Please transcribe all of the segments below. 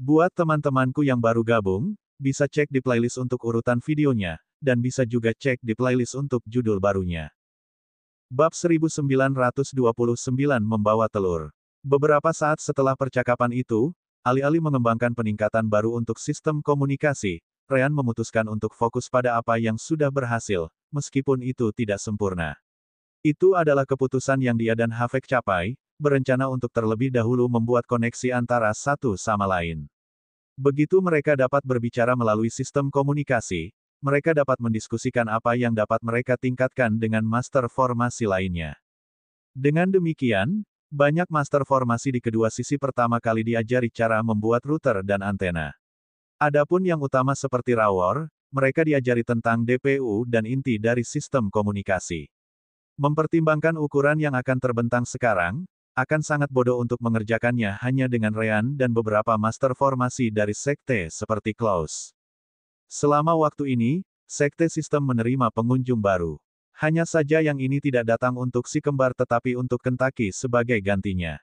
Buat teman-temanku yang baru gabung, bisa cek di playlist untuk urutan videonya, dan bisa juga cek di playlist untuk judul barunya. Bab 1929 Membawa Telur. Beberapa saat setelah percakapan itu, alih-alih mengembangkan peningkatan baru untuk sistem komunikasi, Ryan memutuskan untuk fokus pada apa yang sudah berhasil, meskipun itu tidak sempurna. Itu adalah keputusan yang dia dan Havek capai, berencana untuk terlebih dahulu membuat koneksi antara satu sama lain. Begitu mereka dapat berbicara melalui sistem komunikasi, mereka dapat mendiskusikan apa yang dapat mereka tingkatkan dengan master formasi lainnya. Dengan demikian, banyak master formasi di kedua sisi pertama kali diajari cara membuat router dan antena. Adapun yang utama seperti router, mereka diajari tentang DPU dan inti dari sistem komunikasi. Mempertimbangkan ukuran yang akan terbentang sekarang, akan sangat bodoh untuk mengerjakannya hanya dengan Ryan dan beberapa master formasi dari sekte seperti Klaus. Selama waktu ini, sekte sistem menerima pengunjung baru. Hanya saja yang ini tidak datang untuk si kembar tetapi untuk Kentucky sebagai gantinya.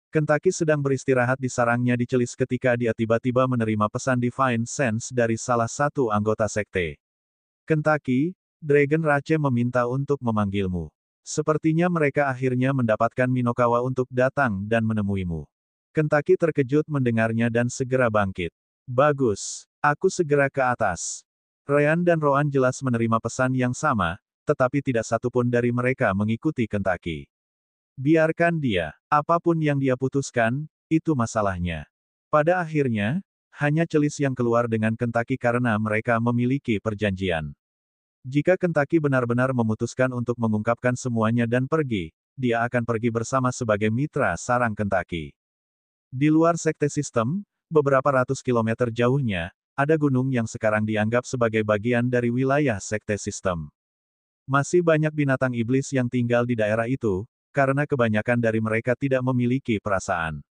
Kentucky sedang beristirahat di sarangnya di Celis ketika dia tiba-tiba menerima pesan Divine Sense dari salah satu anggota sekte. Kentucky, Dragon Rache meminta untuk memanggilmu. Sepertinya mereka akhirnya mendapatkan Minokawa untuk datang dan menemuimu. Kentucky terkejut mendengarnya dan segera bangkit. Bagus. Aku segera ke atas. Ryan dan Roan jelas menerima pesan yang sama, tetapi tidak satupun dari mereka mengikuti Kentucky. Biarkan dia. Apapun yang dia putuskan, itu masalahnya. Pada akhirnya, hanya Celis yang keluar dengan Kentucky karena mereka memiliki perjanjian. Jika Kentucky benar-benar memutuskan untuk mengungkapkan semuanya dan pergi, dia akan pergi bersama sebagai mitra sarang Kentucky. Di luar sekte sistem, beberapa ratus kilometer jauhnya, ada gunung yang sekarang dianggap sebagai bagian dari wilayah sekte sistem. Masih banyak binatang iblis yang tinggal di daerah itu, karena kebanyakan dari mereka tidak memiliki perasaan.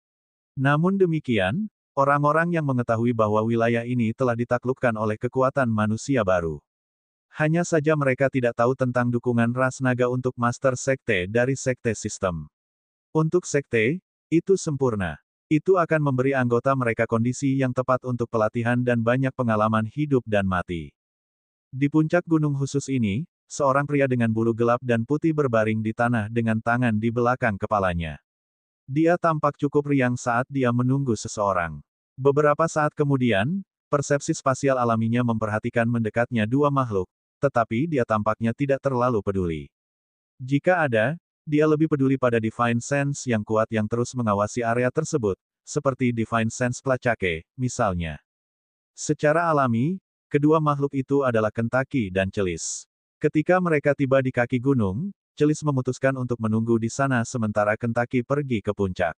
Namun demikian, orang-orang yang mengetahui bahwa wilayah ini telah ditaklukkan oleh kekuatan manusia baru. Hanya saja mereka tidak tahu tentang dukungan ras naga untuk master sekte dari sekte sistem. Untuk sekte, itu sempurna. Itu akan memberi anggota mereka kondisi yang tepat untuk pelatihan dan banyak pengalaman hidup dan mati. Di puncak gunung khusus ini, seorang pria dengan bulu gelap dan putih berbaring di tanah dengan tangan di belakang kepalanya. Dia tampak cukup riang saat dia menunggu seseorang. Beberapa saat kemudian, persepsi spasial alaminya memperhatikan mendekatnya dua makhluk, tetapi dia tampaknya tidak terlalu peduli. Jika ada, dia lebih peduli pada Divine Sense yang kuat yang terus mengawasi area tersebut, seperti Divine Sense Placake, misalnya. Secara alami, kedua makhluk itu adalah Kentucky dan Celis. Ketika mereka tiba di kaki gunung, Celis memutuskan untuk menunggu di sana sementara Kentucky pergi ke puncak.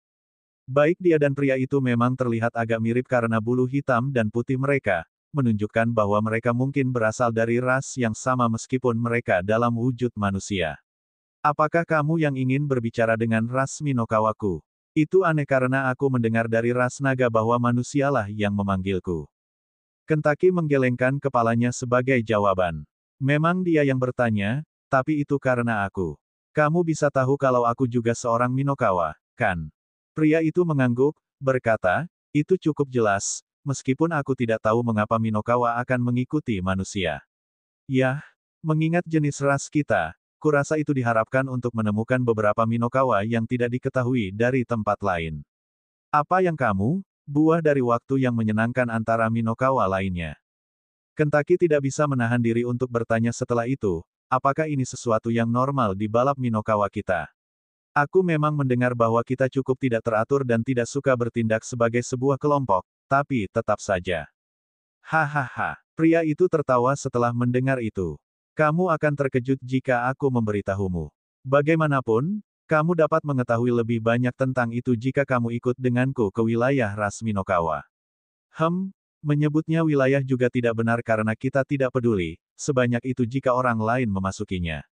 Baik dia dan pria itu memang terlihat agak mirip karena bulu hitam dan putih mereka, menunjukkan bahwa mereka mungkin berasal dari ras yang sama meskipun mereka dalam wujud manusia. Apakah kamu yang ingin berbicara dengan ras Minokawaku? Itu aneh karena aku mendengar dari ras naga bahwa manusialah yang memanggilku. Kentucky menggelengkan kepalanya sebagai jawaban. Memang dia yang bertanya, tapi itu karena aku. Kamu bisa tahu kalau aku juga seorang Minokawa, kan? Pria itu mengangguk, berkata, itu cukup jelas, meskipun aku tidak tahu mengapa Minokawa akan mengikuti manusia. Yah, mengingat jenis ras kita, kurasa itu diharapkan untuk menemukan beberapa Minokawa yang tidak diketahui dari tempat lain. Apa yang kamu, buah dari waktu yang menyenangkan antara Minokawa lainnya? Kentucky tidak bisa menahan diri untuk bertanya setelah itu, apakah ini sesuatu yang normal di balap Minokawa kita? Aku memang mendengar bahwa kita cukup tidak teratur dan tidak suka bertindak sebagai sebuah kelompok, tapi tetap saja. Hahaha, pria itu tertawa setelah mendengar itu. Kamu akan terkejut jika aku memberitahumu. Bagaimanapun, kamu dapat mengetahui lebih banyak tentang itu jika kamu ikut denganku ke wilayah ras Minokawa. Menyebutnya wilayah juga tidak benar karena kita tidak peduli, sebanyak itu jika orang lain memasukinya.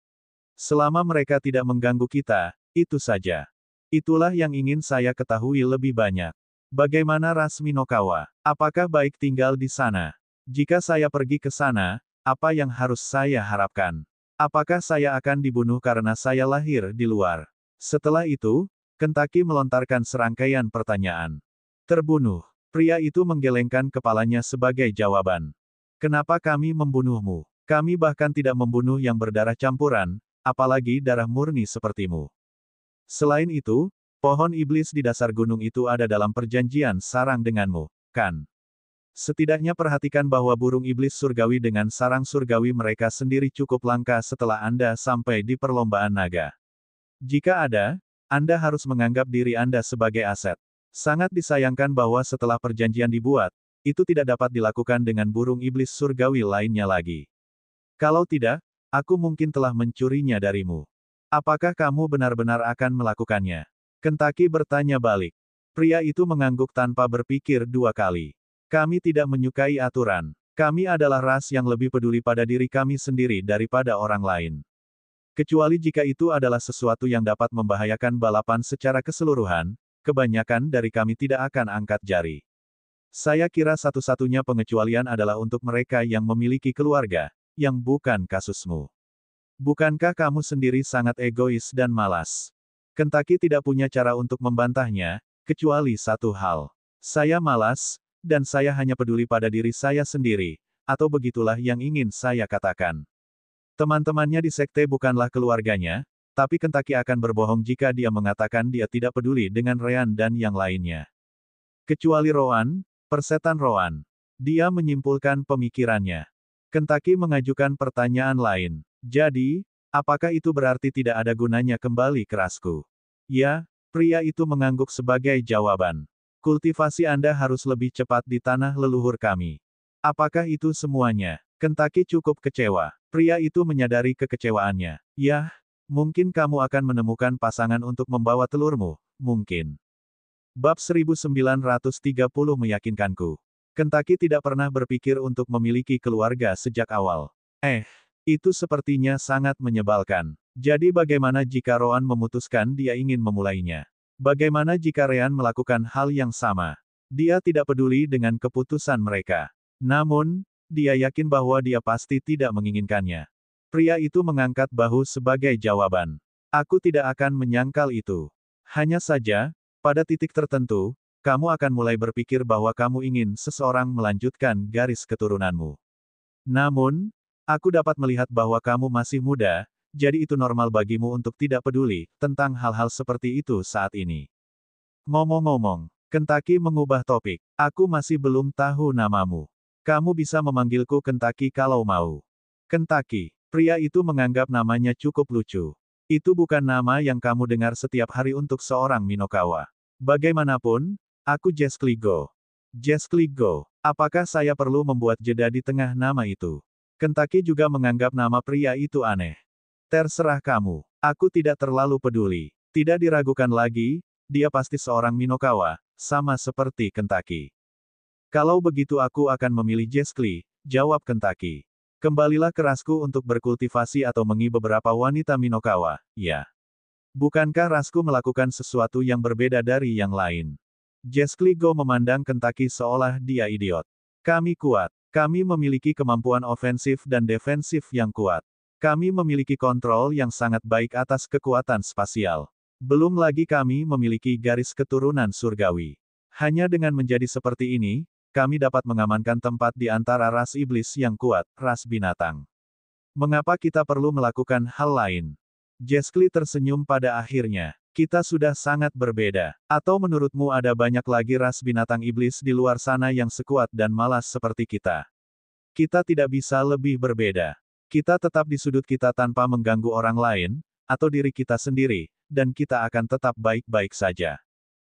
Selama mereka tidak mengganggu kita, itu saja. Itulah yang ingin saya ketahui lebih banyak. Bagaimana ras Minokawa? Apakah baik tinggal di sana? Jika saya pergi ke sana, apa yang harus saya harapkan? Apakah saya akan dibunuh karena saya lahir di luar? Setelah itu, Kentucky melontarkan serangkaian pertanyaan. Terbunuh. Pria itu menggelengkan kepalanya sebagai jawaban. Kenapa kami membunuhmu? Kami bahkan tidak membunuh yang berdarah campuran, apalagi darah murni sepertimu. Selain itu, pohon iblis di dasar gunung itu ada dalam perjanjian sarang denganmu, kan? Setidaknya perhatikan bahwa burung iblis surgawi dengan sarang surgawi mereka sendiri cukup langka setelah Anda sampai di perlombaan naga. Jika ada, Anda harus menganggap diri Anda sebagai aset. Sangat disayangkan bahwa setelah perjanjian dibuat, itu tidak dapat dilakukan dengan burung iblis surgawi lainnya lagi. Kalau tidak, aku mungkin telah mencurinya darimu. Apakah kamu benar-benar akan melakukannya? Kentucky bertanya balik. Pria itu mengangguk tanpa berpikir dua kali. Kami tidak menyukai aturan. Kami adalah ras yang lebih peduli pada diri kami sendiri daripada orang lain. Kecuali jika itu adalah sesuatu yang dapat membahayakan balapan secara keseluruhan, kebanyakan dari kami tidak akan angkat jari. Saya kira satu-satunya pengecualian adalah untuk mereka yang memiliki keluarga, yang bukan kasusmu. Bukankah kamu sendiri sangat egois dan malas? Kentucky tidak punya cara untuk membantahnya, kecuali satu hal. Saya malas, dan saya hanya peduli pada diri saya sendiri, atau begitulah yang ingin saya katakan. Teman-temannya di sekte bukanlah keluarganya, tapi Kentucky akan berbohong jika dia mengatakan dia tidak peduli dengan Ryan dan yang lainnya. Kecuali Rowan, persetan Rowan. Dia menyimpulkan pemikirannya. Kentucky mengajukan pertanyaan lain. Jadi, apakah itu berarti tidak ada gunanya kembali ke rasku? Ya, pria itu mengangguk sebagai jawaban. Kultivasi Anda harus lebih cepat di tanah leluhur kami. Apakah itu semuanya? Kentucky cukup kecewa. Pria itu menyadari kekecewaannya. Yah, mungkin kamu akan menemukan pasangan untuk membawa telurmu, mungkin. Bab 1930 meyakinkanku. Kentucky tidak pernah berpikir untuk memiliki keluarga sejak awal. Itu sepertinya sangat menyebalkan. Jadi bagaimana jika Rowan memutuskan dia ingin memulainya? Bagaimana jika Ryan melakukan hal yang sama? Dia tidak peduli dengan keputusan mereka. Namun, dia yakin bahwa dia pasti tidak menginginkannya. Pria itu mengangkat bahu sebagai jawaban. Aku tidak akan menyangkal itu. Hanya saja, pada titik tertentu, kamu akan mulai berpikir bahwa kamu ingin seseorang melanjutkan garis keturunanmu. Namun, aku dapat melihat bahwa kamu masih muda, jadi itu normal bagimu untuk tidak peduli tentang hal-hal seperti itu saat ini. Ngomong-ngomong, Kentucky mengubah topik. Aku masih belum tahu namamu. Kamu bisa memanggilku Kentucky kalau mau. Kentucky. Pria itu menganggap namanya cukup lucu. Itu bukan nama yang kamu dengar setiap hari untuk seorang Minokawa. Bagaimanapun, aku Jescli Go. Jescli Go. Apakah saya perlu membuat jeda di tengah nama itu? Kentucky juga menganggap nama pria itu aneh. Terserah kamu. Aku tidak terlalu peduli. Tidak diragukan lagi, dia pasti seorang Minokawa, sama seperti Kentucky. Kalau begitu aku akan memilih Jescli, jawab Kentucky. Kembalilah ke rasku untuk berkultivasi atau mengi beberapa wanita Minokawa, ya. Bukankah rasku melakukan sesuatu yang berbeda dari yang lain? Jescli Go memandang Kentucky seolah dia idiot. Kami kuat. Kami memiliki kemampuan ofensif dan defensif yang kuat. Kami memiliki kontrol yang sangat baik atas kekuatan spasial. Belum lagi kami memiliki garis keturunan surgawi. Hanya dengan menjadi seperti ini, kami dapat mengamankan tempat di antara ras iblis yang kuat, ras binatang. Mengapa kita perlu melakukan hal lain? Jescli tersenyum pada akhirnya. Kita sudah sangat berbeda. Atau menurutmu ada banyak lagi ras binatang iblis di luar sana yang sekuat dan malas seperti kita? Kita tidak bisa lebih berbeda. Kita tetap di sudut kita tanpa mengganggu orang lain, atau diri kita sendiri, dan kita akan tetap baik-baik saja.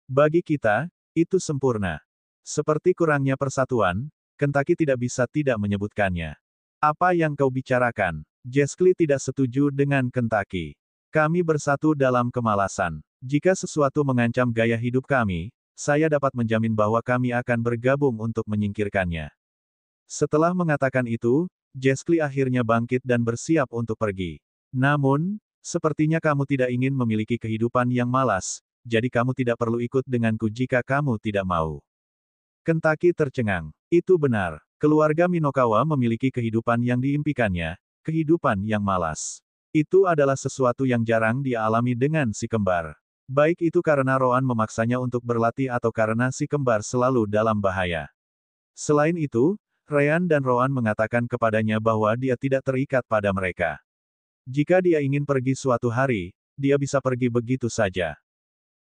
Bagi kita, itu sempurna. Seperti kurangnya persatuan, Kentucky tidak bisa tidak menyebutkannya. Apa yang kau bicarakan? Jescli tidak setuju dengan Kentucky. Kami bersatu dalam kemalasan. Jika sesuatu mengancam gaya hidup kami, saya dapat menjamin bahwa kami akan bergabung untuk menyingkirkannya. Setelah mengatakan itu, Jescli akhirnya bangkit dan bersiap untuk pergi. Namun, sepertinya kamu tidak ingin memiliki kehidupan yang malas, jadi kamu tidak perlu ikut denganku jika kamu tidak mau. Kentucky tercengang. Itu benar. Keluarga Minokawa memiliki kehidupan yang diimpikannya, kehidupan yang malas. Itu adalah sesuatu yang jarang dia alami dengan si kembar. Baik itu karena Roan memaksanya untuk berlatih atau karena si kembar selalu dalam bahaya. Selain itu, Ryan dan Roan mengatakan kepadanya bahwa dia tidak terikat pada mereka. Jika dia ingin pergi suatu hari, dia bisa pergi begitu saja.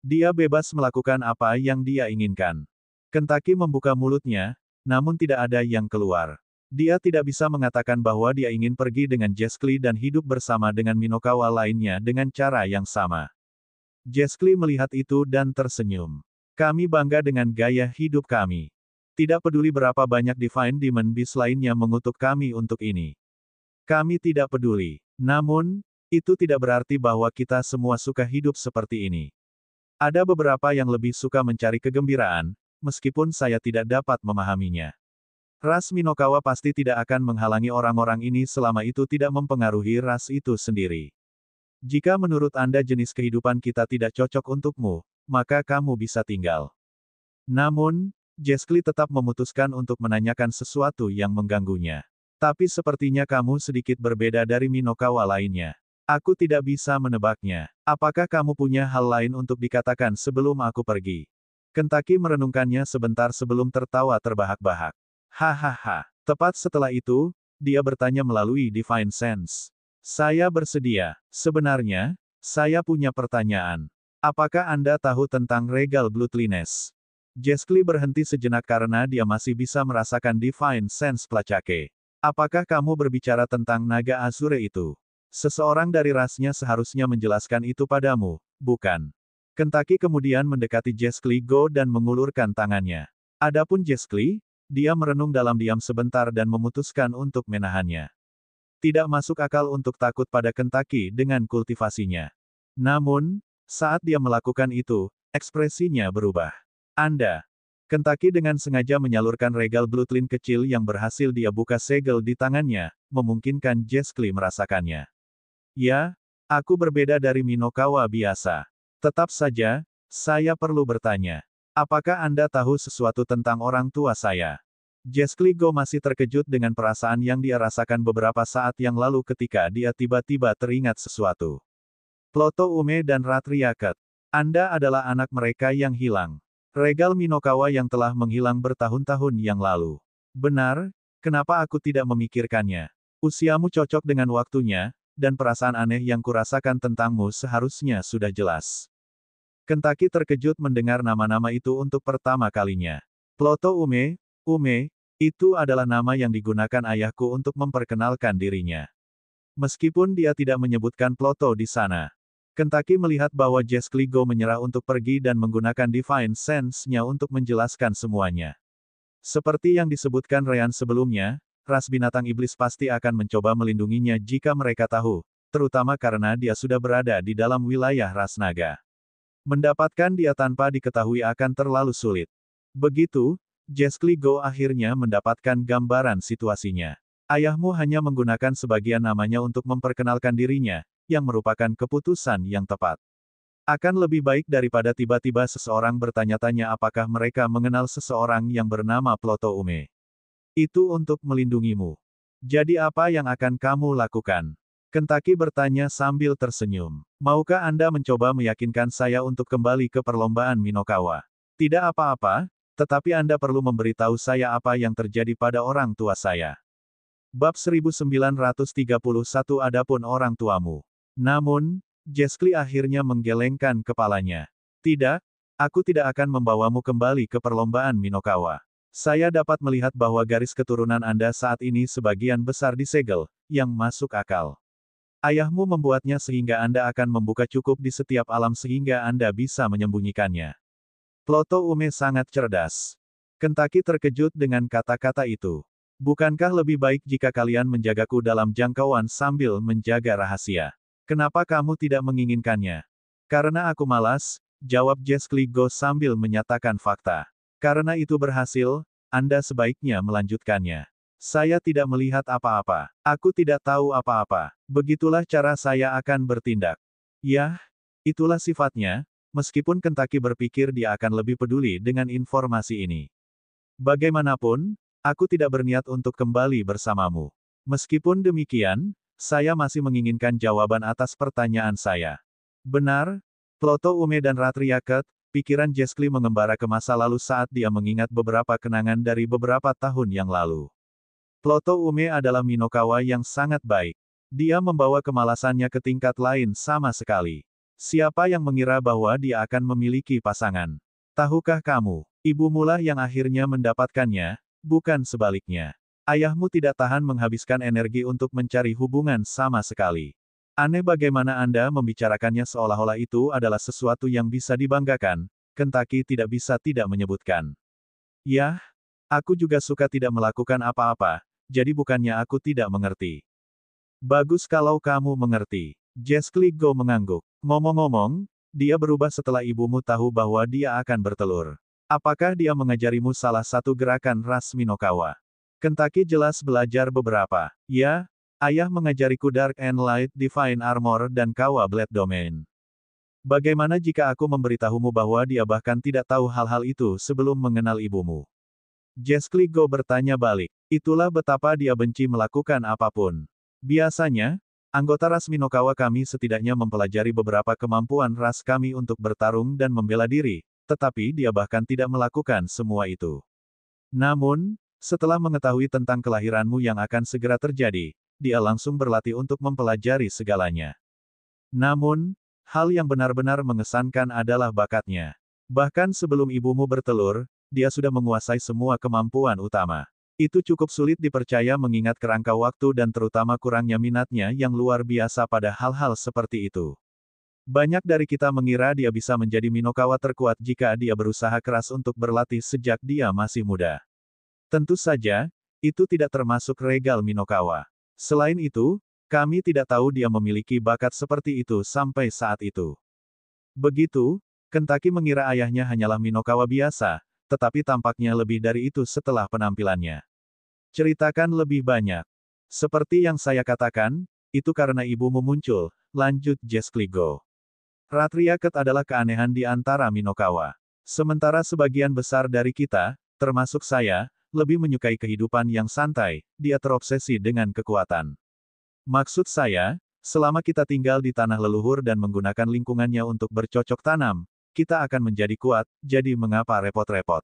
Dia bebas melakukan apa yang dia inginkan. Kentucky membuka mulutnya, namun tidak ada yang keluar. Dia tidak bisa mengatakan bahwa dia ingin pergi dengan Jescli dan hidup bersama dengan Minokawa lainnya dengan cara yang sama. Jescli melihat itu dan tersenyum. Kami bangga dengan gaya hidup kami. Tidak peduli berapa banyak Divine Demon Beast lainnya mengutuk kami untuk ini. Kami tidak peduli. Namun, itu tidak berarti bahwa kita semua suka hidup seperti ini. Ada beberapa yang lebih suka mencari kegembiraan, meskipun saya tidak dapat memahaminya. Ras Minokawa pasti tidak akan menghalangi orang-orang ini selama itu tidak mempengaruhi ras itu sendiri. Jika menurut Anda jenis kehidupan kita tidak cocok untukmu, maka kamu bisa tinggal. Namun, Jescli tetap memutuskan untuk menanyakan sesuatu yang mengganggunya. Tapi sepertinya kamu sedikit berbeda dari Minokawa lainnya. Aku tidak bisa menebaknya. Apakah kamu punya hal lain untuk dikatakan sebelum aku pergi? Kentucky merenungkannya sebentar sebelum tertawa terbahak-bahak. Hahaha. Tepat setelah itu, dia bertanya melalui Divine Sense. Saya bersedia. Sebenarnya, saya punya pertanyaan. Apakah Anda tahu tentang Regal Bloodliness? Jescli berhenti sejenak karena dia masih bisa merasakan Divine Sense Placake. Apakah kamu berbicara tentang naga Azure itu? Seseorang dari rasnya seharusnya menjelaskan itu padamu, bukan? Kentucky kemudian mendekati Jescli Go dan mengulurkan tangannya. Adapun Jescli, dia merenung dalam diam sebentar dan memutuskan untuk menahannya. Tidak masuk akal untuk takut pada Kentucky dengan kultivasinya. Namun, saat dia melakukan itu, ekspresinya berubah. Anda. Kentucky dengan sengaja menyalurkan regal bloodline kecil yang berhasil dia buka segel di tangannya, memungkinkan Jescli merasakannya. Ya, aku berbeda dari Minokawa biasa. Tetap saja, saya perlu bertanya. Apakah Anda tahu sesuatu tentang orang tua saya? Jescli Go masih terkejut dengan perasaan yang dia rasakan beberapa saat yang lalu ketika dia tiba-tiba teringat sesuatu. Ploto Ume dan Ratriaket. Anda adalah anak mereka yang hilang. Regal Minokawa yang telah menghilang bertahun-tahun yang lalu. Benar, kenapa aku tidak memikirkannya? Usiamu cocok dengan waktunya, dan perasaan aneh yang kurasakan tentangmu seharusnya sudah jelas. Kentucky terkejut mendengar nama-nama itu untuk pertama kalinya. Ploto Ume, itu adalah nama yang digunakan ayahku untuk memperkenalkan dirinya. Meskipun dia tidak menyebutkan Ploto di sana. Kentucky melihat bahwa Jescli Go menyerah untuk pergi dan menggunakan Divine Sense-nya untuk menjelaskan semuanya. Seperti yang disebutkan Ryan sebelumnya, ras binatang iblis pasti akan mencoba melindunginya jika mereka tahu, terutama karena dia sudah berada di dalam wilayah ras naga. Mendapatkan dia tanpa diketahui akan terlalu sulit. Begitu, Jescli Go akhirnya mendapatkan gambaran situasinya. Ayahmu hanya menggunakan sebagian namanya untuk memperkenalkan dirinya, yang merupakan keputusan yang tepat. Akan lebih baik daripada tiba-tiba seseorang bertanya-tanya apakah mereka mengenal seseorang yang bernama Ploto Ume. Itu untuk melindungimu. Jadi apa yang akan kamu lakukan? Kentucky bertanya sambil tersenyum. Maukah Anda mencoba meyakinkan saya untuk kembali ke perlombaan Minokawa? Tidak apa-apa, tetapi Anda perlu memberitahu saya apa yang terjadi pada orang tua saya. Bab 1931 Adapun orang tuamu. Namun, Jescli akhirnya menggelengkan kepalanya. Tidak, aku tidak akan membawamu kembali ke perlombaan Minokawa. Saya dapat melihat bahwa garis keturunan Anda saat ini sebagian besar disegel, yang masuk akal. Ayahmu membuatnya sehingga Anda akan membuka cukup di setiap alam sehingga Anda bisa menyembunyikannya. Ploto Ume sangat cerdas. Kentucky terkejut dengan kata-kata itu. Bukankah lebih baik jika kalian menjagaku dalam jangkauan sambil menjaga rahasia? Kenapa kamu tidak menginginkannya? Karena aku malas, jawab Jescli Go sambil menyatakan fakta. Karena itu berhasil, Anda sebaiknya melanjutkannya. Saya tidak melihat apa-apa. Aku tidak tahu apa-apa. Begitulah cara saya akan bertindak. Yah, itulah sifatnya. Meskipun Kentucky berpikir dia akan lebih peduli dengan informasi ini. Bagaimanapun, aku tidak berniat untuk kembali bersamamu. Meskipun demikian, saya masih menginginkan jawaban atas pertanyaan saya. Benar? Ploto Ume dan Ratria Ket, pikiran Jeskli mengembara ke masa lalu saat dia mengingat beberapa kenangan dari beberapa tahun yang lalu. Ploto Ume adalah Minokawa yang sangat baik. Dia membawa kemalasannya ke tingkat lain sama sekali. Siapa yang mengira bahwa dia akan memiliki pasangan? Tahukah kamu, ibumulah yang akhirnya mendapatkannya, bukan sebaliknya. Ayahmu tidak tahan menghabiskan energi untuk mencari hubungan sama sekali. Aneh bagaimana Anda membicarakannya seolah-olah itu adalah sesuatu yang bisa dibanggakan, Kentucky tidak bisa tidak menyebutkan. Yah, aku juga suka tidak melakukan apa-apa, jadi bukannya aku tidak mengerti. Bagus kalau kamu mengerti. Jeskli Go mengangguk. Ngomong-ngomong, dia berubah setelah ibumu tahu bahwa dia akan bertelur. Apakah dia mengajarimu salah satu gerakan ras Minokawa? Kentucky jelas belajar beberapa. Ya, ayah mengajariku Dark and Light Divine Armor dan Kawa Blade Domain. Bagaimana jika aku memberitahumu bahwa dia bahkan tidak tahu hal-hal itu sebelum mengenal ibumu? Jeskli Go bertanya balik. Itulah betapa dia benci melakukan apapun. Biasanya, anggota ras Minokawa kami setidaknya mempelajari beberapa kemampuan ras kami untuk bertarung dan membela diri, tetapi dia bahkan tidak melakukan semua itu. Namun, setelah mengetahui tentang kelahiranmu yang akan segera terjadi, dia langsung berlatih untuk mempelajari segalanya. Namun, hal yang benar-benar mengesankan adalah bakatnya. Bahkan sebelum ibumu bertelur, dia sudah menguasai semua kemampuan utama. Itu cukup sulit dipercaya mengingat kerangka waktu dan terutama kurangnya minatnya yang luar biasa pada hal-hal seperti itu. Banyak dari kita mengira dia bisa menjadi Minokawa terkuat jika dia berusaha keras untuk berlatih sejak dia masih muda. Tentu saja, itu tidak termasuk regal Minokawa. Selain itu, kami tidak tahu dia memiliki bakat seperti itu sampai saat itu. Begitu, Kentucky mengira ayahnya hanyalah Minokawa biasa, tetapi tampaknya lebih dari itu setelah penampilannya. Ceritakan lebih banyak. Seperti yang saya katakan, itu karena ibumu muncul, lanjut Jeskli Go. Ratria Ket adalah keanehan di antara Minokawa. Sementara sebagian besar dari kita, termasuk saya, lebih menyukai kehidupan yang santai, dia terobsesi dengan kekuatan. Maksud saya, selama kita tinggal di tanah leluhur dan menggunakan lingkungannya untuk bercocok tanam, kita akan menjadi kuat, jadi mengapa repot-repot?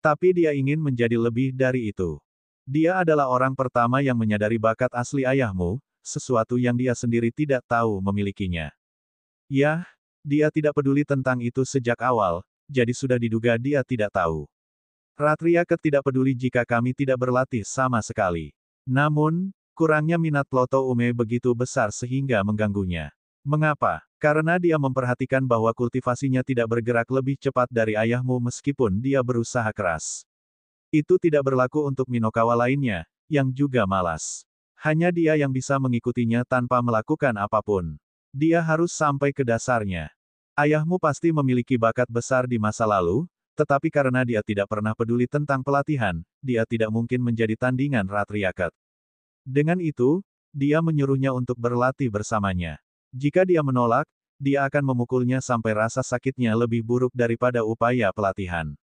Tapi dia ingin menjadi lebih dari itu. Dia adalah orang pertama yang menyadari bakat asli ayahmu, sesuatu yang dia sendiri tidak tahu memilikinya. Yah, dia tidak peduli tentang itu sejak awal, jadi sudah diduga dia tidak tahu. Ratria Ket tidak peduli jika kami tidak berlatih sama sekali. Namun, kurangnya minat Ploto Ume begitu besar sehingga mengganggunya. Mengapa? Karena dia memperhatikan bahwa kultivasinya tidak bergerak lebih cepat dari ayahmu meskipun dia berusaha keras. Itu tidak berlaku untuk Minokawa lainnya, yang juga malas. Hanya dia yang bisa mengikutinya tanpa melakukan apapun. Dia harus sampai ke dasarnya. Ayahmu pasti memiliki bakat besar di masa lalu, tetapi karena dia tidak pernah peduli tentang pelatihan, dia tidak mungkin menjadi tandingan Ratria Ket. Dengan itu, dia menyuruhnya untuk berlatih bersamanya. Jika dia menolak, dia akan memukulnya sampai rasa sakitnya lebih buruk daripada upaya pelatihan.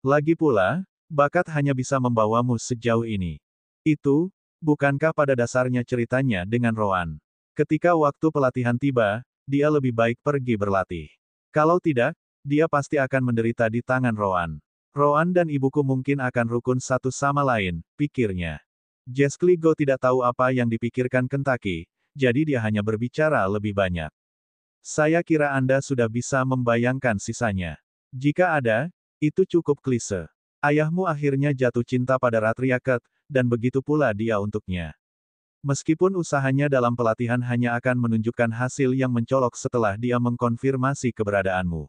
Lagi pula, bakat hanya bisa membawamu sejauh ini. Itu, bukankah pada dasarnya ceritanya dengan Roan? Ketika waktu pelatihan tiba, dia lebih baik pergi berlatih. Kalau tidak, dia pasti akan menderita di tangan Roan. Roan dan ibuku mungkin akan rukun satu sama lain, pikirnya. Jeskli Go tidak tahu apa yang dipikirkan Kentucky, jadi dia hanya berbicara lebih banyak. Saya kira Anda sudah bisa membayangkan sisanya. Jika ada, itu cukup klise. Ayahmu akhirnya jatuh cinta pada Ratria Ket, dan begitu pula dia untuknya. Meskipun usahanya dalam pelatihan hanya akan menunjukkan hasil yang mencolok setelah dia mengkonfirmasi keberadaanmu.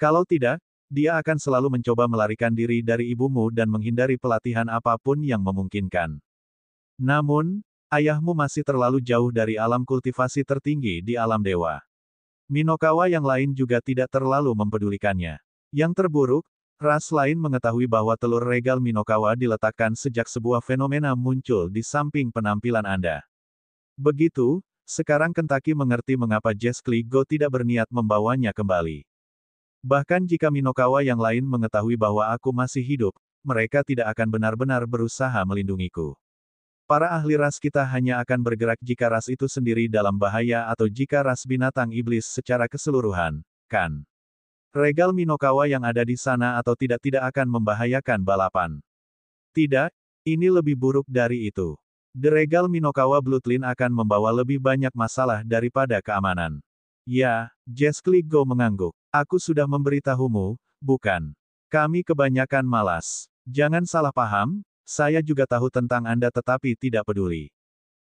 Kalau tidak, dia akan selalu mencoba melarikan diri dari ibumu dan menghindari pelatihan apapun yang memungkinkan. Namun, ayahmu masih terlalu jauh dari alam kultivasi tertinggi di alam dewa. Minokawa yang lain juga tidak terlalu mempedulikannya. Yang terburuk, ras lain mengetahui bahwa telur regal Minokawa diletakkan sejak sebuah fenomena muncul di samping penampilan Anda. Begitu, sekarang Kentucky mengerti mengapa Jeskli Go tidak berniat membawanya kembali. Bahkan jika Minokawa yang lain mengetahui bahwa aku masih hidup, mereka tidak akan benar-benar berusaha melindungiku. Para ahli ras kita hanya akan bergerak jika ras itu sendiri dalam bahaya atau jika ras binatang iblis secara keseluruhan, kan? Regal Minokawa yang ada di sana atau tidak akan membahayakan balapan. Tidak, ini lebih buruk dari itu. The Regal Minokawa Bloodline akan membawa lebih banyak masalah daripada keamanan. Ya, Jescli Go mengangguk. Aku sudah memberitahumu, bukan? Kami kebanyakan malas. Jangan salah paham, saya juga tahu tentang Anda tetapi tidak peduli.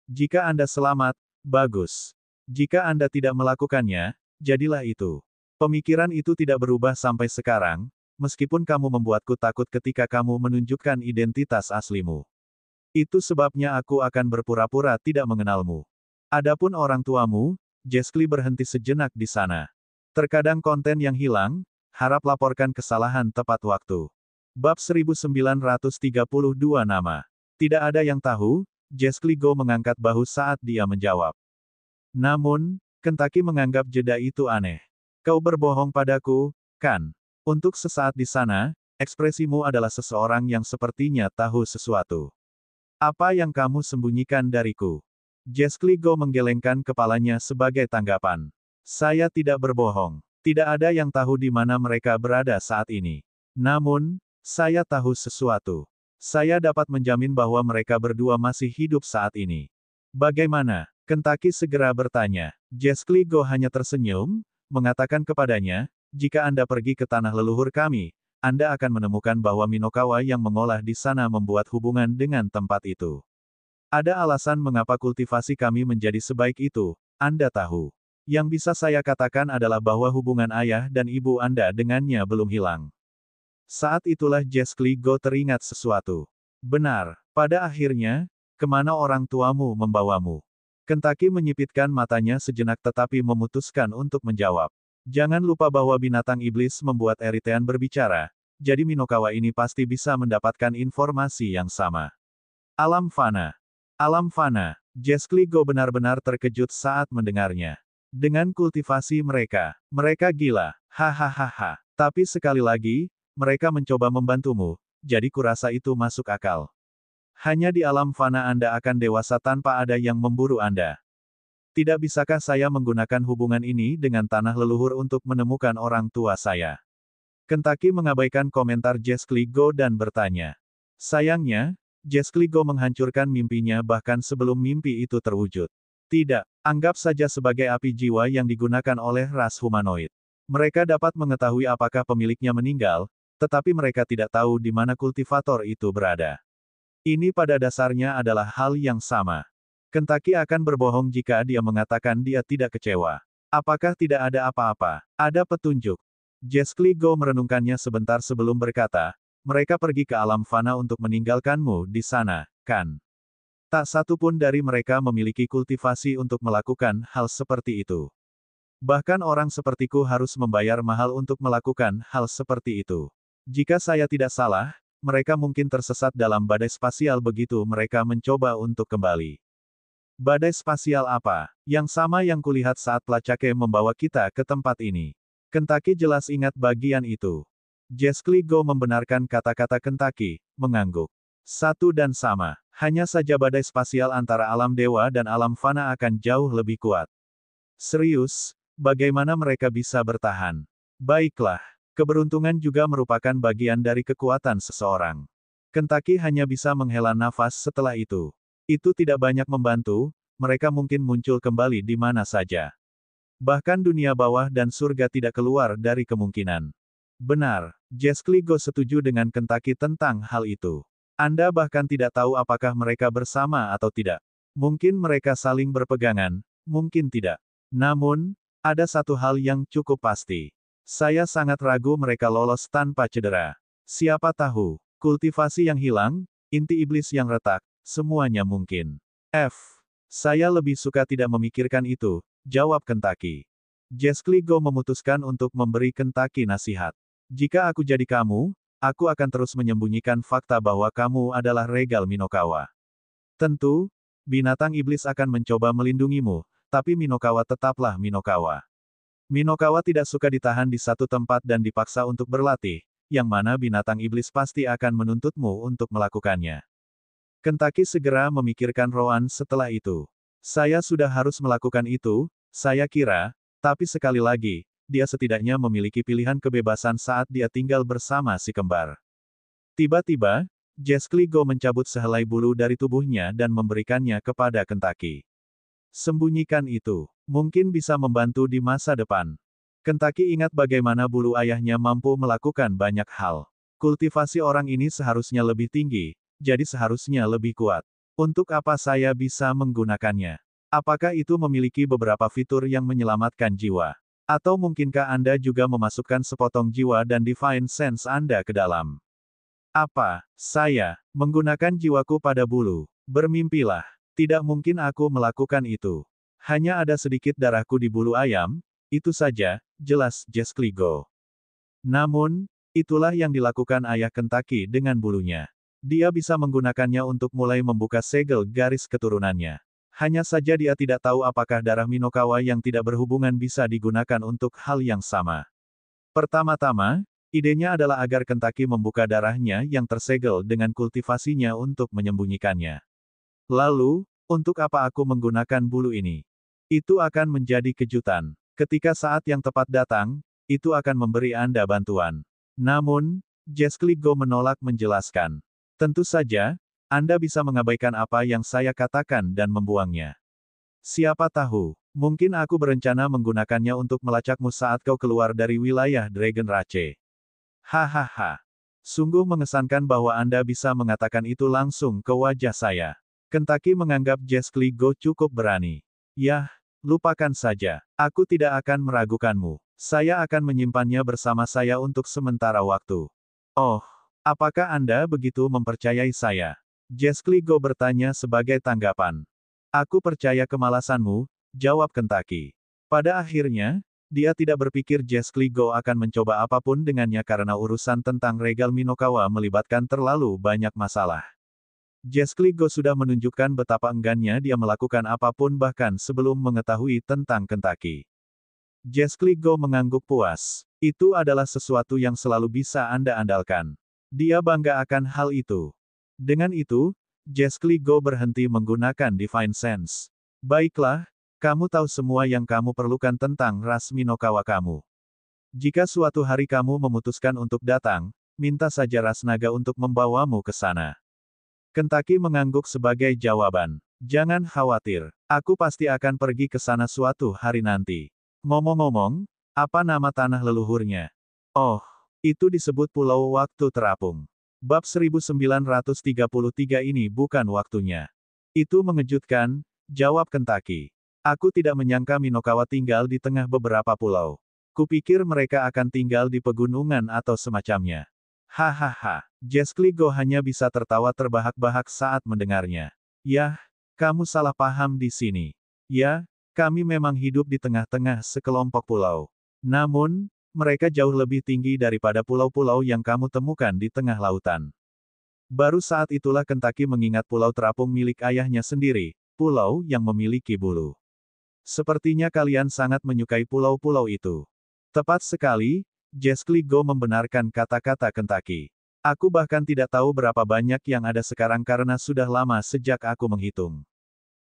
Jika Anda selamat, bagus. Jika Anda tidak melakukannya, jadilah itu. Pemikiran itu tidak berubah sampai sekarang, meskipun kamu membuatku takut ketika kamu menunjukkan identitas aslimu. Itu sebabnya aku akan berpura-pura tidak mengenalmu. Adapun orang tuamu, Jescli berhenti sejenak di sana. Terkadang konten yang hilang, harap laporkan kesalahan tepat waktu. Bab 1932 nama. Tidak ada yang tahu, Jescli Go mengangkat bahu saat dia menjawab. Namun, Kentucky menganggap jeda itu aneh. Kau berbohong padaku, kan? Untuk sesaat di sana, ekspresimu adalah seseorang yang sepertinya tahu sesuatu. Apa yang kamu sembunyikan dariku? Jescli Go menggelengkan kepalanya sebagai tanggapan. Saya tidak berbohong. Tidak ada yang tahu di mana mereka berada saat ini. Namun, saya tahu sesuatu. Saya dapat menjamin bahwa mereka berdua masih hidup saat ini. Bagaimana? Kentucky segera bertanya. Jescli Go hanya tersenyum, mengatakan kepadanya, jika Anda pergi ke tanah leluhur kami, Anda akan menemukan bahwa Minokawa yang mengolah di sana membuat hubungan dengan tempat itu. Ada alasan mengapa kultivasi kami menjadi sebaik itu, Anda tahu. Yang bisa saya katakan adalah bahwa hubungan ayah dan ibu Anda dengannya belum hilang. Saat itulah Jescli Go teringat sesuatu. Benar, pada akhirnya, kemana orang tuamu membawamu? Kentucky menyipitkan matanya sejenak tetapi memutuskan untuk menjawab. Jangan lupa bahwa binatang iblis membuat Eritean berbicara, jadi Minokawa ini pasti bisa mendapatkan informasi yang sama. Alam fana. Alam fana. Jescli Go benar-benar terkejut saat mendengarnya. Dengan kultivasi mereka gila. Hahaha. Tapi sekali lagi, mereka mencoba membantumu, jadi kurasa itu masuk akal. Hanya di alam fana Anda akan dewasa tanpa ada yang memburu Anda. Tidak bisakah saya menggunakan hubungan ini dengan tanah leluhur untuk menemukan orang tua saya? Kentucky mengabaikan komentar Jescli Go dan bertanya. Sayangnya, Jescli Go menghancurkan mimpinya bahkan sebelum mimpi itu terwujud. Tidak, anggap saja sebagai api jiwa yang digunakan oleh ras humanoid. Mereka dapat mengetahui apakah pemiliknya meninggal, tetapi mereka tidak tahu di mana kultivator itu berada. Ini pada dasarnya adalah hal yang sama. Kentucky akan berbohong jika dia mengatakan dia tidak kecewa. Apakah tidak ada apa-apa? Ada petunjuk. Jescli Go merenungkannya sebentar sebelum berkata, mereka pergi ke alam fana untuk meninggalkanmu di sana, kan? Tak satu pun dari mereka memiliki kultivasi untuk melakukan hal seperti itu. Bahkan orang sepertiku harus membayar mahal untuk melakukan hal seperti itu. Jika saya tidak salah, mereka mungkin tersesat dalam badai spasial begitu mereka mencoba untuk kembali. Badai spasial apa? Yang sama yang kulihat saat pelacake membawa kita ke tempat ini. Kentucky jelas ingat bagian itu. Jescli Go membenarkan kata-kata Kentucky, mengangguk. Satu dan sama. Hanya saja badai spasial antara alam dewa dan alam fana akan jauh lebih kuat. Serius, bagaimana mereka bisa bertahan? Baiklah. Keberuntungan juga merupakan bagian dari kekuatan seseorang. Kentucky hanya bisa menghela nafas setelah itu. Itu tidak banyak membantu, mereka mungkin muncul kembali di mana saja. Bahkan dunia bawah dan surga tidak keluar dari kemungkinan. Benar, Jescli Go setuju dengan Kentucky tentang hal itu. Anda bahkan tidak tahu apakah mereka bersama atau tidak. Mungkin mereka saling berpegangan, mungkin tidak. Namun, ada satu hal yang cukup pasti. Saya sangat ragu mereka lolos tanpa cedera. Siapa tahu, kultivasi yang hilang, inti iblis yang retak, semuanya mungkin. Saya lebih suka tidak memikirkan itu, jawab Kentucky. Jescli Go memutuskan untuk memberi Kentucky nasihat. Jika aku jadi kamu, aku akan terus menyembunyikan fakta bahwa kamu adalah Regal Minokawa. Tentu, binatang iblis akan mencoba melindungimu, tapi Minokawa tetaplah Minokawa. Minokawa tidak suka ditahan di satu tempat dan dipaksa untuk berlatih, yang mana binatang iblis pasti akan menuntutmu untuk melakukannya. Kentucky segera memikirkan Rowan setelah itu. Saya sudah harus melakukan itu, saya kira, tapi sekali lagi, dia setidaknya memiliki pilihan kebebasan saat dia tinggal bersama si kembar. Tiba-tiba, Jescli Go mencabut sehelai bulu dari tubuhnya dan memberikannya kepada Kentucky. Sembunyikan itu. Mungkin bisa membantu di masa depan. Kentucky ingat bagaimana bulu ayahnya mampu melakukan banyak hal. Kultivasi orang ini seharusnya lebih tinggi, jadi seharusnya lebih kuat. Untuk apa saya bisa menggunakannya? Apakah itu memiliki beberapa fitur yang menyelamatkan jiwa? Atau mungkinkah Anda juga memasukkan sepotong jiwa dan Divine Sense Anda ke dalam? Apa? Saya menggunakan jiwaku pada bulu. Bermimpilah. Tidak mungkin aku melakukan itu. Hanya ada sedikit darahku di bulu ayam, itu saja, jelas Jescli Go. Namun, itulah yang dilakukan ayah Kentucky dengan bulunya. Dia bisa menggunakannya untuk mulai membuka segel garis keturunannya. Hanya saja dia tidak tahu apakah darah Minokawa yang tidak berhubungan bisa digunakan untuk hal yang sama. Pertama-tama, idenya adalah agar Kentucky membuka darahnya yang tersegel dengan kultivasinya untuk menyembunyikannya. Lalu, untuk apa aku menggunakan bulu ini? Itu akan menjadi kejutan. Ketika saat yang tepat datang, itu akan memberi Anda bantuan. Namun, Jescli Go menolak menjelaskan. Tentu saja, Anda bisa mengabaikan apa yang saya katakan dan membuangnya. Siapa tahu, mungkin aku berencana menggunakannya untuk melacakmu saat kau keluar dari wilayah Dragon Rache. Hahaha. Sungguh mengesankan bahwa Anda bisa mengatakan itu langsung ke wajah saya. Kentucky menganggap Jescli Go cukup berani. Yah, lupakan saja. Aku tidak akan meragukanmu. Saya akan menyimpannya bersama saya untuk sementara waktu. Oh, apakah Anda begitu mempercayai saya? Jescli Go bertanya sebagai tanggapan. Aku percaya kemalasanmu, jawab Kentucky. Pada akhirnya, dia tidak berpikir Jescli Go akan mencoba apapun dengannya karena urusan tentang regal Minokawa melibatkan terlalu banyak masalah. Jescli Go sudah menunjukkan betapa enggannya dia melakukan apapun bahkan sebelum mengetahui tentang Kentucky. Jescli Go mengangguk puas. Itu adalah sesuatu yang selalu bisa Anda andalkan. Dia bangga akan hal itu. Dengan itu, Jescli Go berhenti menggunakan Divine Sense. Baiklah, kamu tahu semua yang kamu perlukan tentang ras Minokawa kamu. Jika suatu hari kamu memutuskan untuk datang, minta saja ras naga untuk membawamu ke sana. Kentucky mengangguk sebagai jawaban. Jangan khawatir, aku pasti akan pergi ke sana suatu hari nanti. Ngomong-ngomong, apa nama tanah leluhurnya? Oh, itu disebut Pulau Waktu Terapung. Bab 1933 ini bukan waktunya. Itu mengejutkan, jawab Kentucky. Aku tidak menyangka Minokawa tinggal di tengah beberapa pulau. Kupikir mereka akan tinggal di pegunungan atau semacamnya. Hahaha, Jescli Go hanya bisa tertawa terbahak-bahak saat mendengarnya. Yah, kamu salah paham di sini. Ya, kami memang hidup di tengah-tengah sekelompok pulau. Namun, mereka jauh lebih tinggi daripada pulau-pulau yang kamu temukan di tengah lautan. Baru saat itulah Kentucky mengingat pulau terapung milik ayahnya sendiri, pulau yang memiliki bulu. Sepertinya kalian sangat menyukai pulau-pulau itu. Tepat sekali, Jescli Go membenarkan kata-kata Kentucky. Aku bahkan tidak tahu berapa banyak yang ada sekarang karena sudah lama sejak aku menghitung.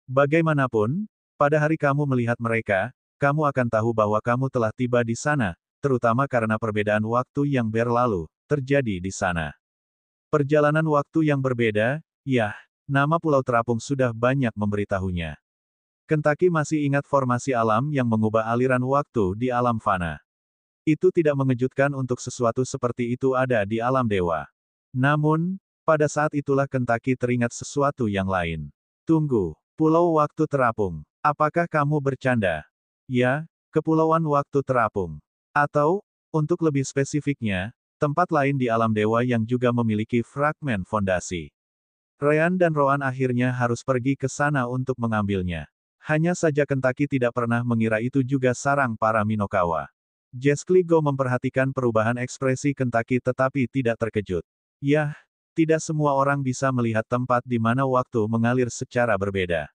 Bagaimanapun, pada hari kamu melihat mereka, kamu akan tahu bahwa kamu telah tiba di sana, terutama karena perbedaan waktu yang berlalu terjadi di sana. Perjalanan waktu yang berbeda, yah, nama Pulau Terapung sudah banyak memberitahunya. Kentucky masih ingat formasi alam yang mengubah aliran waktu di alam fana. Itu tidak mengejutkan untuk sesuatu seperti itu ada di alam dewa. Namun, pada saat itulah Kentucky teringat sesuatu yang lain. Tunggu, Pulau Waktu Terapung. Apakah kamu bercanda? Ya, Kepulauan Waktu Terapung. Atau, untuk lebih spesifiknya, tempat lain di alam dewa yang juga memiliki fragmen fondasi. Ryan dan Roan akhirnya harus pergi ke sana untuk mengambilnya. Hanya saja Kentucky tidak pernah mengira itu juga sarang para Minokawa. Jescli Go memperhatikan perubahan ekspresi Kentucky tetapi tidak terkejut. Yah, tidak semua orang bisa melihat tempat di mana waktu mengalir secara berbeda.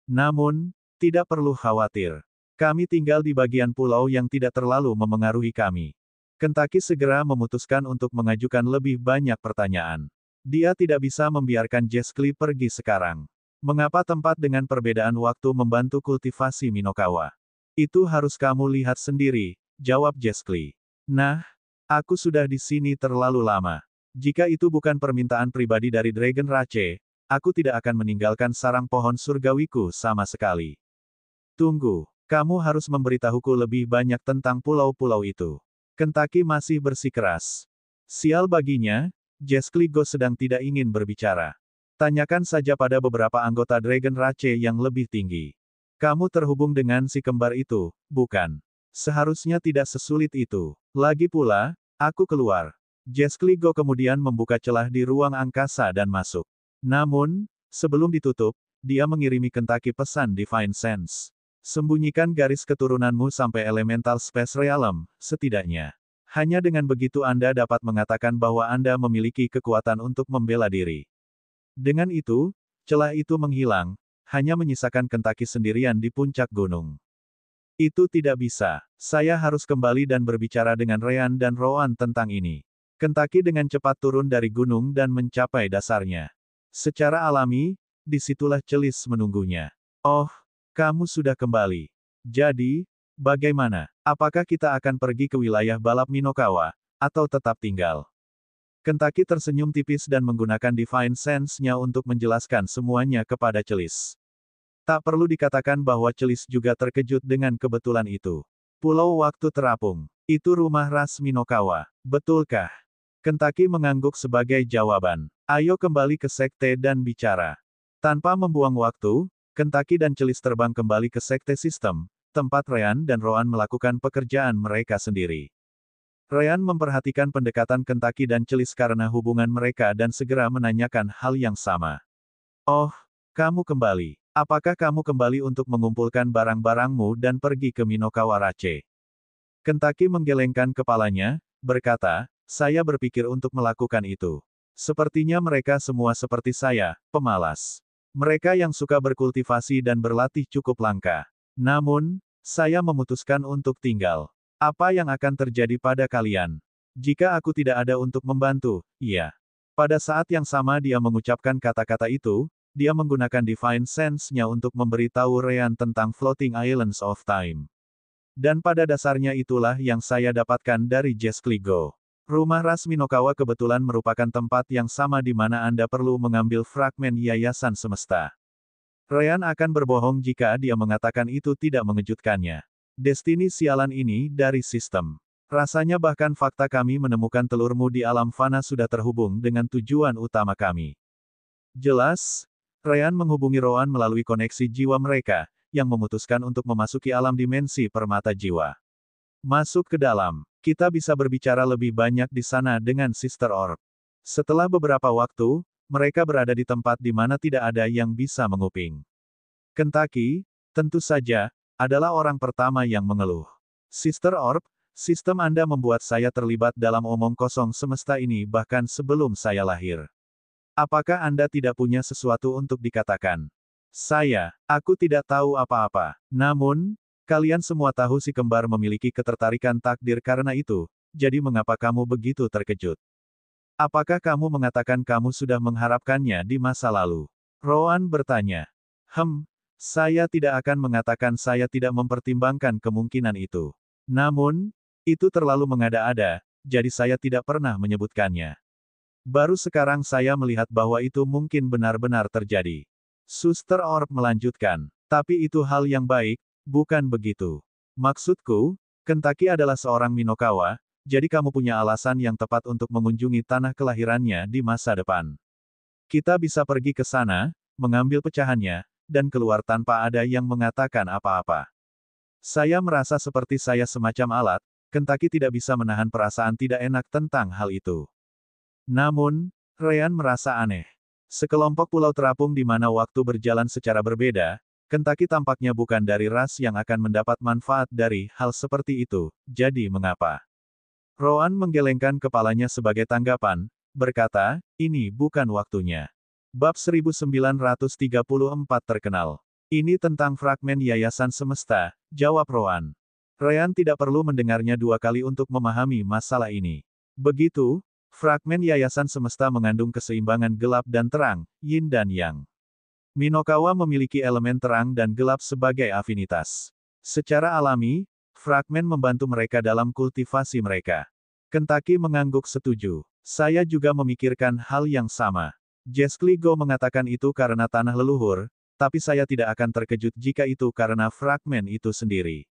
Namun, tidak perlu khawatir. Kami tinggal di bagian pulau yang tidak terlalu memengaruhi kami. Kentucky segera memutuskan untuk mengajukan lebih banyak pertanyaan. Dia tidak bisa membiarkan Jescli pergi sekarang. Mengapa tempat dengan perbedaan waktu membantu kultivasi Minokawa? Itu harus kamu lihat sendiri, jawab Jeskli. Nah, aku sudah di sini terlalu lama. Jika itu bukan permintaan pribadi dari Dragon Rache, aku tidak akan meninggalkan sarang pohon surgawiku sama sekali. Tunggu, kamu harus memberitahuku lebih banyak tentang pulau-pulau itu. Kentucky masih bersikeras. Sial baginya, Jeskli Go sedang tidak ingin berbicara. Tanyakan saja pada beberapa anggota Dragon Rache yang lebih tinggi. Kamu terhubung dengan si kembar itu, bukan? Seharusnya tidak sesulit itu. Lagi pula, aku keluar. Jeskli Go kemudian membuka celah di ruang angkasa dan masuk. Namun, sebelum ditutup, dia mengirimi Kentucky pesan Divine Sense. Sembunyikan garis keturunanmu sampai Elemental Space Realm, setidaknya. Hanya dengan begitu Anda dapat mengatakan bahwa Anda memiliki kekuatan untuk membela diri. Dengan itu, celah itu menghilang, hanya menyisakan Kentucky sendirian di puncak gunung. Itu tidak bisa. Saya harus kembali dan berbicara dengan Ryan dan Rowan tentang ini. Kentucky dengan cepat turun dari gunung dan mencapai dasarnya. Secara alami, disitulah Celis menunggunya. Oh, kamu sudah kembali. Jadi, bagaimana? Apakah kita akan pergi ke wilayah balap Minokawa, atau tetap tinggal? Kentucky tersenyum tipis dan menggunakan Divine Sense-nya untuk menjelaskan semuanya kepada Celis. Tak perlu dikatakan bahwa Celis juga terkejut dengan kebetulan itu. Pulau Waktu Terapung. Itu rumah ras Minokawa, betulkah? Kentucky mengangguk sebagai jawaban. Ayo kembali ke sekte dan bicara. Tanpa membuang waktu, Kentucky dan Celis terbang kembali ke sekte sistem, tempat Ryan dan Rowan melakukan pekerjaan mereka sendiri. Ryan memperhatikan pendekatan Kentucky dan Celis karena hubungan mereka dan segera menanyakan hal yang sama. Oh, kamu kembali. Apakah kamu kembali untuk mengumpulkan barang-barangmu dan pergi ke Minokawa Rache? Kentucky menggelengkan kepalanya, berkata, saya berpikir untuk melakukan itu. Sepertinya mereka semua seperti saya, pemalas. Mereka yang suka berkultivasi dan berlatih cukup langka. Namun, saya memutuskan untuk tinggal. Apa yang akan terjadi pada kalian? Jika aku tidak ada untuk membantu, iya. Pada saat yang sama dia mengucapkan kata-kata itu, dia menggunakan Divine Sense-nya untuk memberitahu Ryan tentang Floating Islands of Time. Dan pada dasarnya itulah yang saya dapatkan dari Jeskli Go. Rumah ras Minokawa kebetulan merupakan tempat yang sama di mana Anda perlu mengambil fragmen Yayasan Semesta. Ryan akan berbohong jika dia mengatakan itu tidak mengejutkannya. Destiny sialan ini dari sistem. Rasanya bahkan fakta kami menemukan telurmu di alam fana sudah terhubung dengan tujuan utama kami. Jelas, Ryan menghubungi Rowan melalui koneksi jiwa mereka, yang memutuskan untuk memasuki alam dimensi permata jiwa. Masuk ke dalam. Kita bisa berbicara lebih banyak di sana dengan Sister Orb. Setelah beberapa waktu, mereka berada di tempat di mana tidak ada yang bisa menguping. Kentucky, tentu saja, adalah orang pertama yang mengeluh. Sister Orb, sistem Anda membuat saya terlibat dalam omong kosong semesta ini bahkan sebelum saya lahir. Apakah Anda tidak punya sesuatu untuk dikatakan? Aku tidak tahu apa-apa. Namun, kalian semua tahu si kembar memiliki ketertarikan takdir karena itu, jadi mengapa kamu begitu terkejut? Apakah kamu mengatakan kamu sudah mengharapkannya di masa lalu? Rowan bertanya. Saya tidak akan mengatakan saya tidak mempertimbangkan kemungkinan itu. Namun, itu terlalu mengada-ada, jadi saya tidak pernah menyebutkannya. Baru sekarang saya melihat bahwa itu mungkin benar-benar terjadi. Suster Orb melanjutkan. Tapi itu hal yang baik, bukan begitu. Maksudku, Kentucky adalah seorang Minokawa, jadi kamu punya alasan yang tepat untuk mengunjungi tanah kelahirannya di masa depan. Kita bisa pergi ke sana, mengambil pecahannya, dan keluar tanpa ada yang mengatakan apa-apa. Saya merasa seperti saya semacam alat, Kentucky tidak bisa menahan perasaan tidak enak tentang hal itu. Namun, Ryan merasa aneh. Sekelompok pulau terapung di mana waktu berjalan secara berbeda, Kentucky tampaknya bukan dari ras yang akan mendapat manfaat dari hal seperti itu, jadi mengapa? Rowan menggelengkan kepalanya sebagai tanggapan, berkata, ini bukan waktunya. Bab 1934 terkenal. Ini tentang fragmen Yayasan Semesta, jawab Rowan. Ryan tidak perlu mendengarnya dua kali untuk memahami masalah ini. Begitu, fragmen Yayasan Semesta mengandung keseimbangan gelap dan terang, yin dan yang. Minokawa memiliki elemen terang dan gelap sebagai afinitas. Secara alami, Fragmen membantu mereka dalam kultivasi mereka. Kentucky mengangguk setuju. Saya juga memikirkan hal yang sama. Jesli Go mengatakan itu karena tanah leluhur, tapi saya tidak akan terkejut jika itu karena fragmen itu sendiri.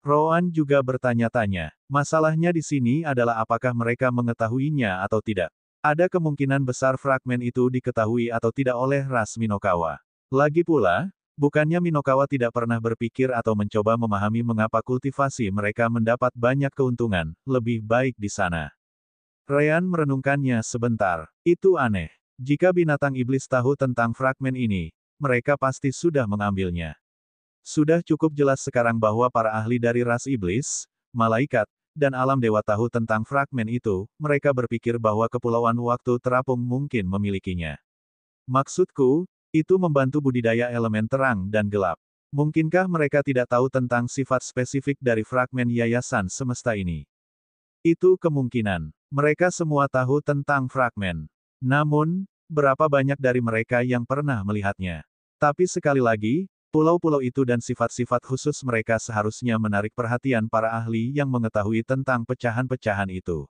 Rowan juga bertanya-tanya. Masalahnya di sini adalah apakah mereka mengetahuinya atau tidak. Ada kemungkinan besar fragmen itu diketahui atau tidak oleh ras Minokawa. Lagi pula, bukannya Minokawa tidak pernah berpikir atau mencoba memahami mengapa kultivasi mereka mendapat banyak keuntungan, lebih baik di sana. Ryan merenungkannya sebentar. Itu aneh. Jika binatang iblis tahu tentang fragmen ini, mereka pasti sudah mengambilnya. Sudah cukup jelas sekarang bahwa para ahli dari ras iblis, malaikat, dan alam dewa tahu tentang fragmen itu, mereka berpikir bahwa Kepulauan Waktu Terapung mungkin memilikinya. Maksudku, itu membantu budidaya elemen terang dan gelap. Mungkinkah mereka tidak tahu tentang sifat spesifik dari fragmen yayasan semesta ini? Itu kemungkinan. Mereka semua tahu tentang fragmen. Namun, berapa banyak dari mereka yang pernah melihatnya? Tapi sekali lagi, pulau-pulau itu dan sifat-sifat khusus mereka seharusnya menarik perhatian para ahli yang mengetahui tentang pecahan-pecahan itu.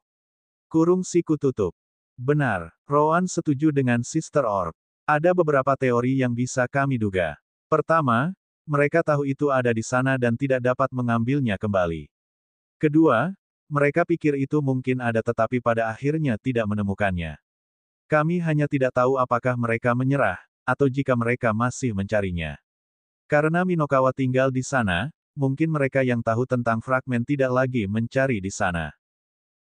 Kurung siku tutup. Benar, Rowan setuju dengan Sister Orb. Ada beberapa teori yang bisa kami duga. Pertama, mereka tahu itu ada di sana dan tidak dapat mengambilnya kembali. Kedua, mereka pikir itu mungkin ada tetapi pada akhirnya tidak menemukannya. Kami hanya tidak tahu apakah mereka menyerah, atau jika mereka masih mencarinya. Karena Minokawa tinggal di sana, mungkin mereka yang tahu tentang fragmen tidak lagi mencari di sana.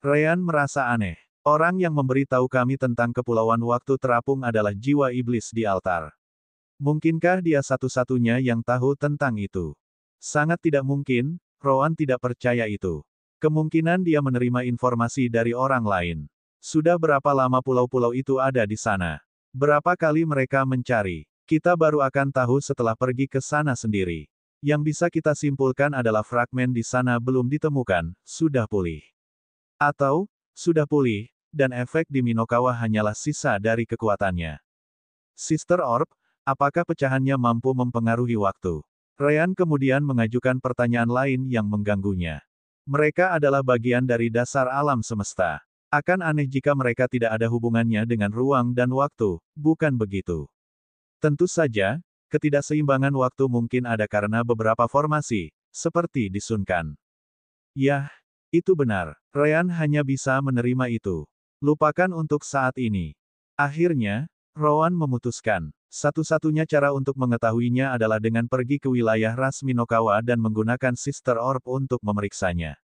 Ryan merasa aneh. Orang yang memberi tahu kami tentang Kepulauan Waktu Terapung adalah jiwa iblis di altar. Mungkinkah dia satu-satunya yang tahu tentang itu? Sangat tidak mungkin, Rowan tidak percaya itu. Kemungkinan dia menerima informasi dari orang lain. Sudah berapa lama pulau-pulau itu ada di sana? Berapa kali mereka mencari? Kita baru akan tahu setelah pergi ke sana sendiri. Yang bisa kita simpulkan adalah fragmen di sana belum ditemukan, sudah pulih. Atau, sudah pulih, dan efek di Minokawa hanyalah sisa dari kekuatannya. Sister Orb, apakah pecahannya mampu mempengaruhi waktu? Ryan kemudian mengajukan pertanyaan lain yang mengganggunya. Mereka adalah bagian dari dasar alam semesta. Akan aneh jika mereka tidak ada hubungannya dengan ruang dan waktu, bukan begitu? Tentu saja, ketidakseimbangan waktu mungkin ada karena beberapa formasi, seperti disunkan. Yah, itu benar. Ryan hanya bisa menerima itu. Lupakan untuk saat ini. Akhirnya, Rowan memutuskan, satu-satunya cara untuk mengetahuinya adalah dengan pergi ke wilayah ras Minokawa dan menggunakan Sister Orb untuk memeriksanya.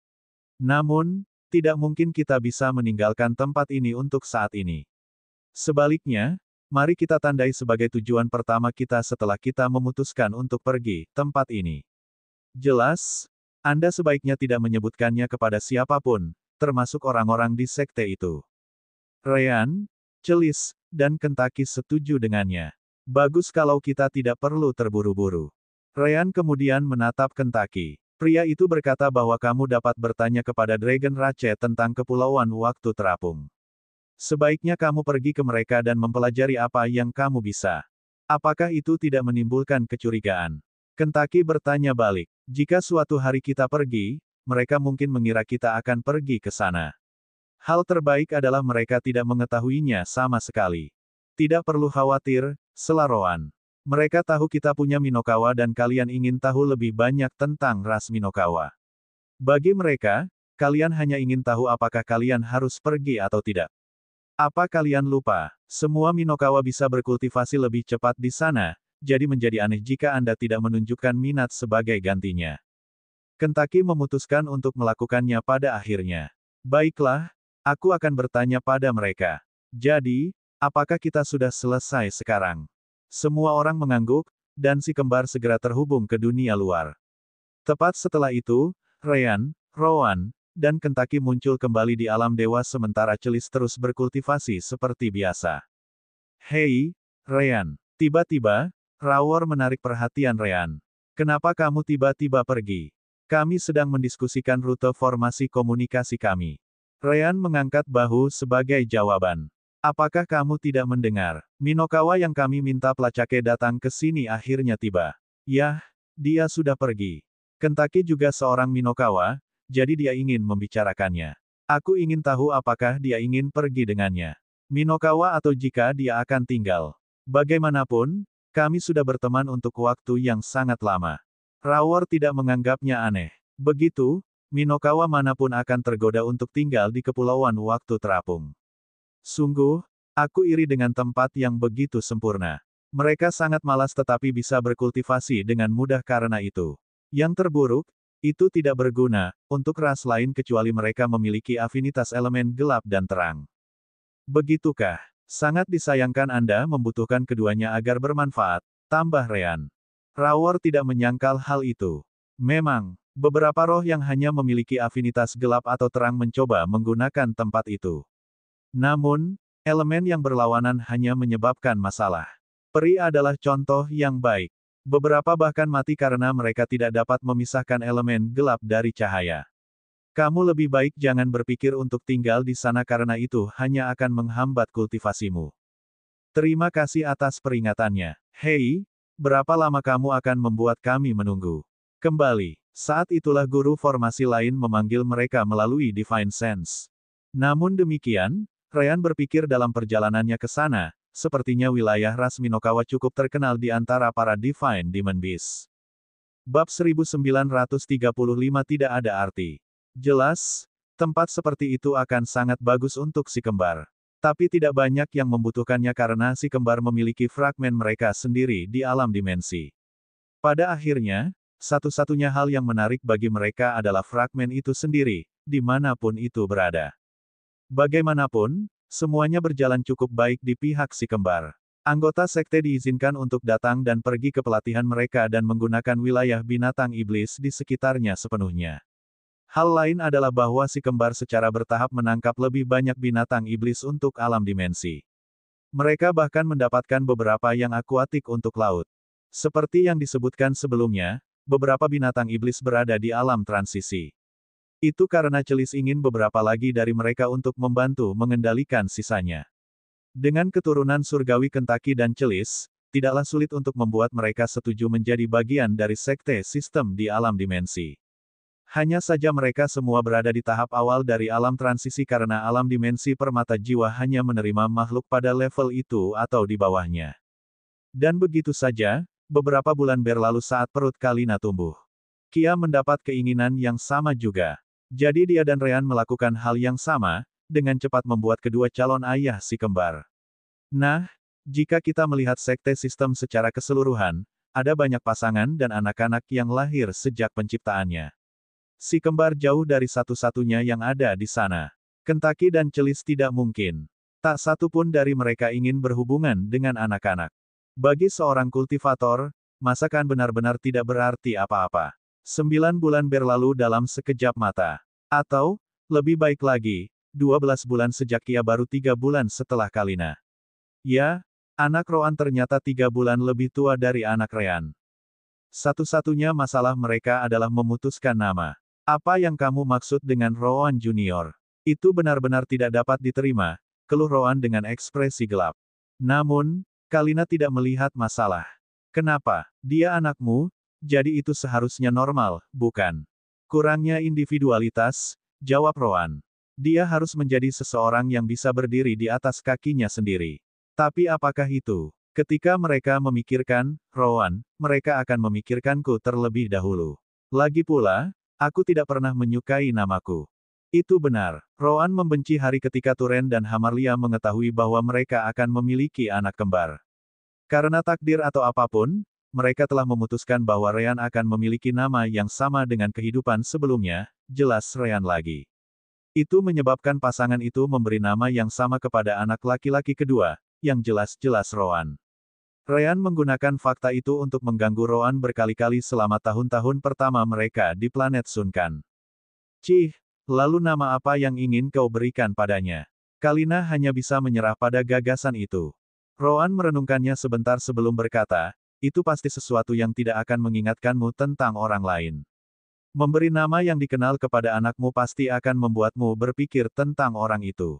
Namun, tidak mungkin kita bisa meninggalkan tempat ini untuk saat ini. Sebaliknya, mari kita tandai sebagai tujuan pertama kita setelah kita memutuskan untuk pergi tempat ini. Jelas, Anda sebaiknya tidak menyebutkannya kepada siapapun, termasuk orang-orang di sekte itu. Ryan, Celis, dan Kentucky setuju dengannya. Bagus kalau kita tidak perlu terburu-buru. Ryan kemudian menatap Kentucky. Pria itu berkata bahwa kamu dapat bertanya kepada Dragon Ratchet tentang Kepulauan Waktu Terapung. Sebaiknya kamu pergi ke mereka dan mempelajari apa yang kamu bisa. Apakah itu tidak menimbulkan kecurigaan? Kentucky bertanya balik. Jika suatu hari kita pergi, mereka mungkin mengira kita akan pergi ke sana. Hal terbaik adalah mereka tidak mengetahuinya sama sekali. Tidak perlu khawatir, sela Rowan. Mereka tahu kita punya Minokawa dan kalian ingin tahu lebih banyak tentang ras Minokawa. Bagi mereka, kalian hanya ingin tahu apakah kalian harus pergi atau tidak. Apa kalian lupa? Semua Minokawa bisa berkultivasi lebih cepat di sana, jadi menjadi aneh jika Anda tidak menunjukkan minat sebagai gantinya. Kentucky memutuskan untuk melakukannya pada akhirnya. Baiklah, aku akan bertanya pada mereka. Jadi, apakah kita sudah selesai sekarang? Semua orang mengangguk, dan si kembar segera terhubung ke dunia luar. Tepat setelah itu, Ryan, Rowan, dan Kentucky muncul kembali di alam dewa sementara Celis terus berkultivasi seperti biasa. Hei, Ryan. Tiba-tiba, Rawor menarik perhatian Ryan. Kenapa kamu tiba-tiba pergi? Kami sedang mendiskusikan rute formasi komunikasi kami. Ryan mengangkat bahu sebagai jawaban. Apakah kamu tidak mendengar? Minokawa yang kami minta pelacake datang ke sini akhirnya tiba. Yah, dia sudah pergi. Kentucky juga seorang Minokawa, jadi dia ingin membicarakannya. Aku ingin tahu apakah dia ingin pergi dengannya. Minokawa atau jika dia akan tinggal. Bagaimanapun, kami sudah berteman untuk waktu yang sangat lama. Rawor tidak menganggapnya aneh. Begitu, Minokawa manapun akan tergoda untuk tinggal di kepulauan waktu terapung. Sungguh, aku iri dengan tempat yang begitu sempurna. Mereka sangat malas tetapi bisa berkultivasi dengan mudah karena itu. Yang terburuk, itu tidak berguna untuk ras lain kecuali mereka memiliki afinitas elemen gelap dan terang. Begitukah? Sangat disayangkan Anda membutuhkan keduanya agar bermanfaat, tambah Ryan. Rawor tidak menyangkal hal itu. Memang, beberapa roh yang hanya memiliki afinitas gelap atau terang mencoba menggunakan tempat itu. Namun, elemen yang berlawanan hanya menyebabkan masalah. Peri adalah contoh yang baik. Beberapa bahkan mati karena mereka tidak dapat memisahkan elemen gelap dari cahaya. Kamu lebih baik jangan berpikir untuk tinggal di sana karena itu hanya akan menghambat kultivasimu. Terima kasih atas peringatannya. Hei, berapa lama kamu akan membuat kami menunggu? Kembali. Saat itulah guru formasi lain memanggil mereka melalui Divine Sense. Namun demikian, Ryan berpikir dalam perjalanannya ke sana, sepertinya wilayah ras Minokawa cukup terkenal di antara para Divine Demon Beast. Bab 1935 tidak ada arti. Jelas, tempat seperti itu akan sangat bagus untuk si kembar. Tapi tidak banyak yang membutuhkannya karena si kembar memiliki fragmen mereka sendiri di alam dimensi. Pada akhirnya, satu-satunya hal yang menarik bagi mereka adalah fragmen itu sendiri, dimanapun itu berada. Bagaimanapun, semuanya berjalan cukup baik di pihak si kembar. Anggota sekte diizinkan untuk datang dan pergi ke pelatihan mereka dan menggunakan wilayah binatang iblis di sekitarnya sepenuhnya. Hal lain adalah bahwa si kembar secara bertahap menangkap lebih banyak binatang iblis untuk alam dimensi. Mereka bahkan mendapatkan beberapa yang akuatik untuk laut. Seperti yang disebutkan sebelumnya, beberapa binatang iblis berada di alam transisi. Itu karena Celis ingin beberapa lagi dari mereka untuk membantu mengendalikan sisanya. Dengan keturunan surgawi Kentucky dan Celis, tidaklah sulit untuk membuat mereka setuju menjadi bagian dari sekte sistem di alam dimensi. Hanya saja mereka semua berada di tahap awal dari alam transisi karena alam dimensi permata jiwa hanya menerima makhluk pada level itu atau di bawahnya. Dan begitu saja, beberapa bulan berlalu saat perut Kalina tumbuh. Kia mendapat keinginan yang sama juga. Jadi dia dan Ryan melakukan hal yang sama, dengan cepat membuat kedua calon ayah si kembar. Nah, jika kita melihat sekte sistem secara keseluruhan, ada banyak pasangan dan anak-anak yang lahir sejak penciptaannya. Si kembar jauh dari satu-satunya yang ada di sana. Kentucky dan Celis tidak mungkin. Tak satu pun dari mereka ingin berhubungan dengan anak-anak. Bagi seorang kultivator, masakan benar-benar tidak berarti apa-apa. 9 bulan berlalu dalam sekejap mata. Atau, lebih baik lagi, 12 bulan sejak Kia baru 3 bulan setelah Kalina. Ya, anak Roan ternyata 3 bulan lebih tua dari anak Ryan. Satu-satunya masalah mereka adalah memutuskan nama. Apa yang kamu maksud dengan Roan Junior? Itu benar-benar tidak dapat diterima, keluh Roan dengan ekspresi gelap. Namun, Kalina tidak melihat masalah. Kenapa? Dia anakmu, jadi itu seharusnya normal, bukan? Kurangnya individualitas, jawab Roan. Dia harus menjadi seseorang yang bisa berdiri di atas kakinya sendiri. Tapi apakah itu? Ketika mereka memikirkan, Roan, mereka akan memikirkanku terlebih dahulu. Lagi pula, aku tidak pernah menyukai namaku. Itu benar. Roan membenci hari ketika Turen dan Hamarlia mengetahui bahwa mereka akan memiliki anak kembar. Karena takdir atau apapun, mereka telah memutuskan bahwa Ryan akan memiliki nama yang sama dengan kehidupan sebelumnya, jelas Ryan lagi. Itu menyebabkan pasangan itu memberi nama yang sama kepada anak laki-laki kedua, yang jelas-jelas Roan. Ryan menggunakan fakta itu untuk mengganggu Roan berkali-kali selama tahun-tahun pertama mereka di planet Sunkan. Cih, lalu nama apa yang ingin kau berikan padanya? Kalina hanya bisa menyerah pada gagasan itu. Roan merenungkannya sebentar sebelum berkata, itu pasti sesuatu yang tidak akan mengingatkanmu tentang orang lain. Memberi nama yang dikenal kepada anakmu pasti akan membuatmu berpikir tentang orang itu.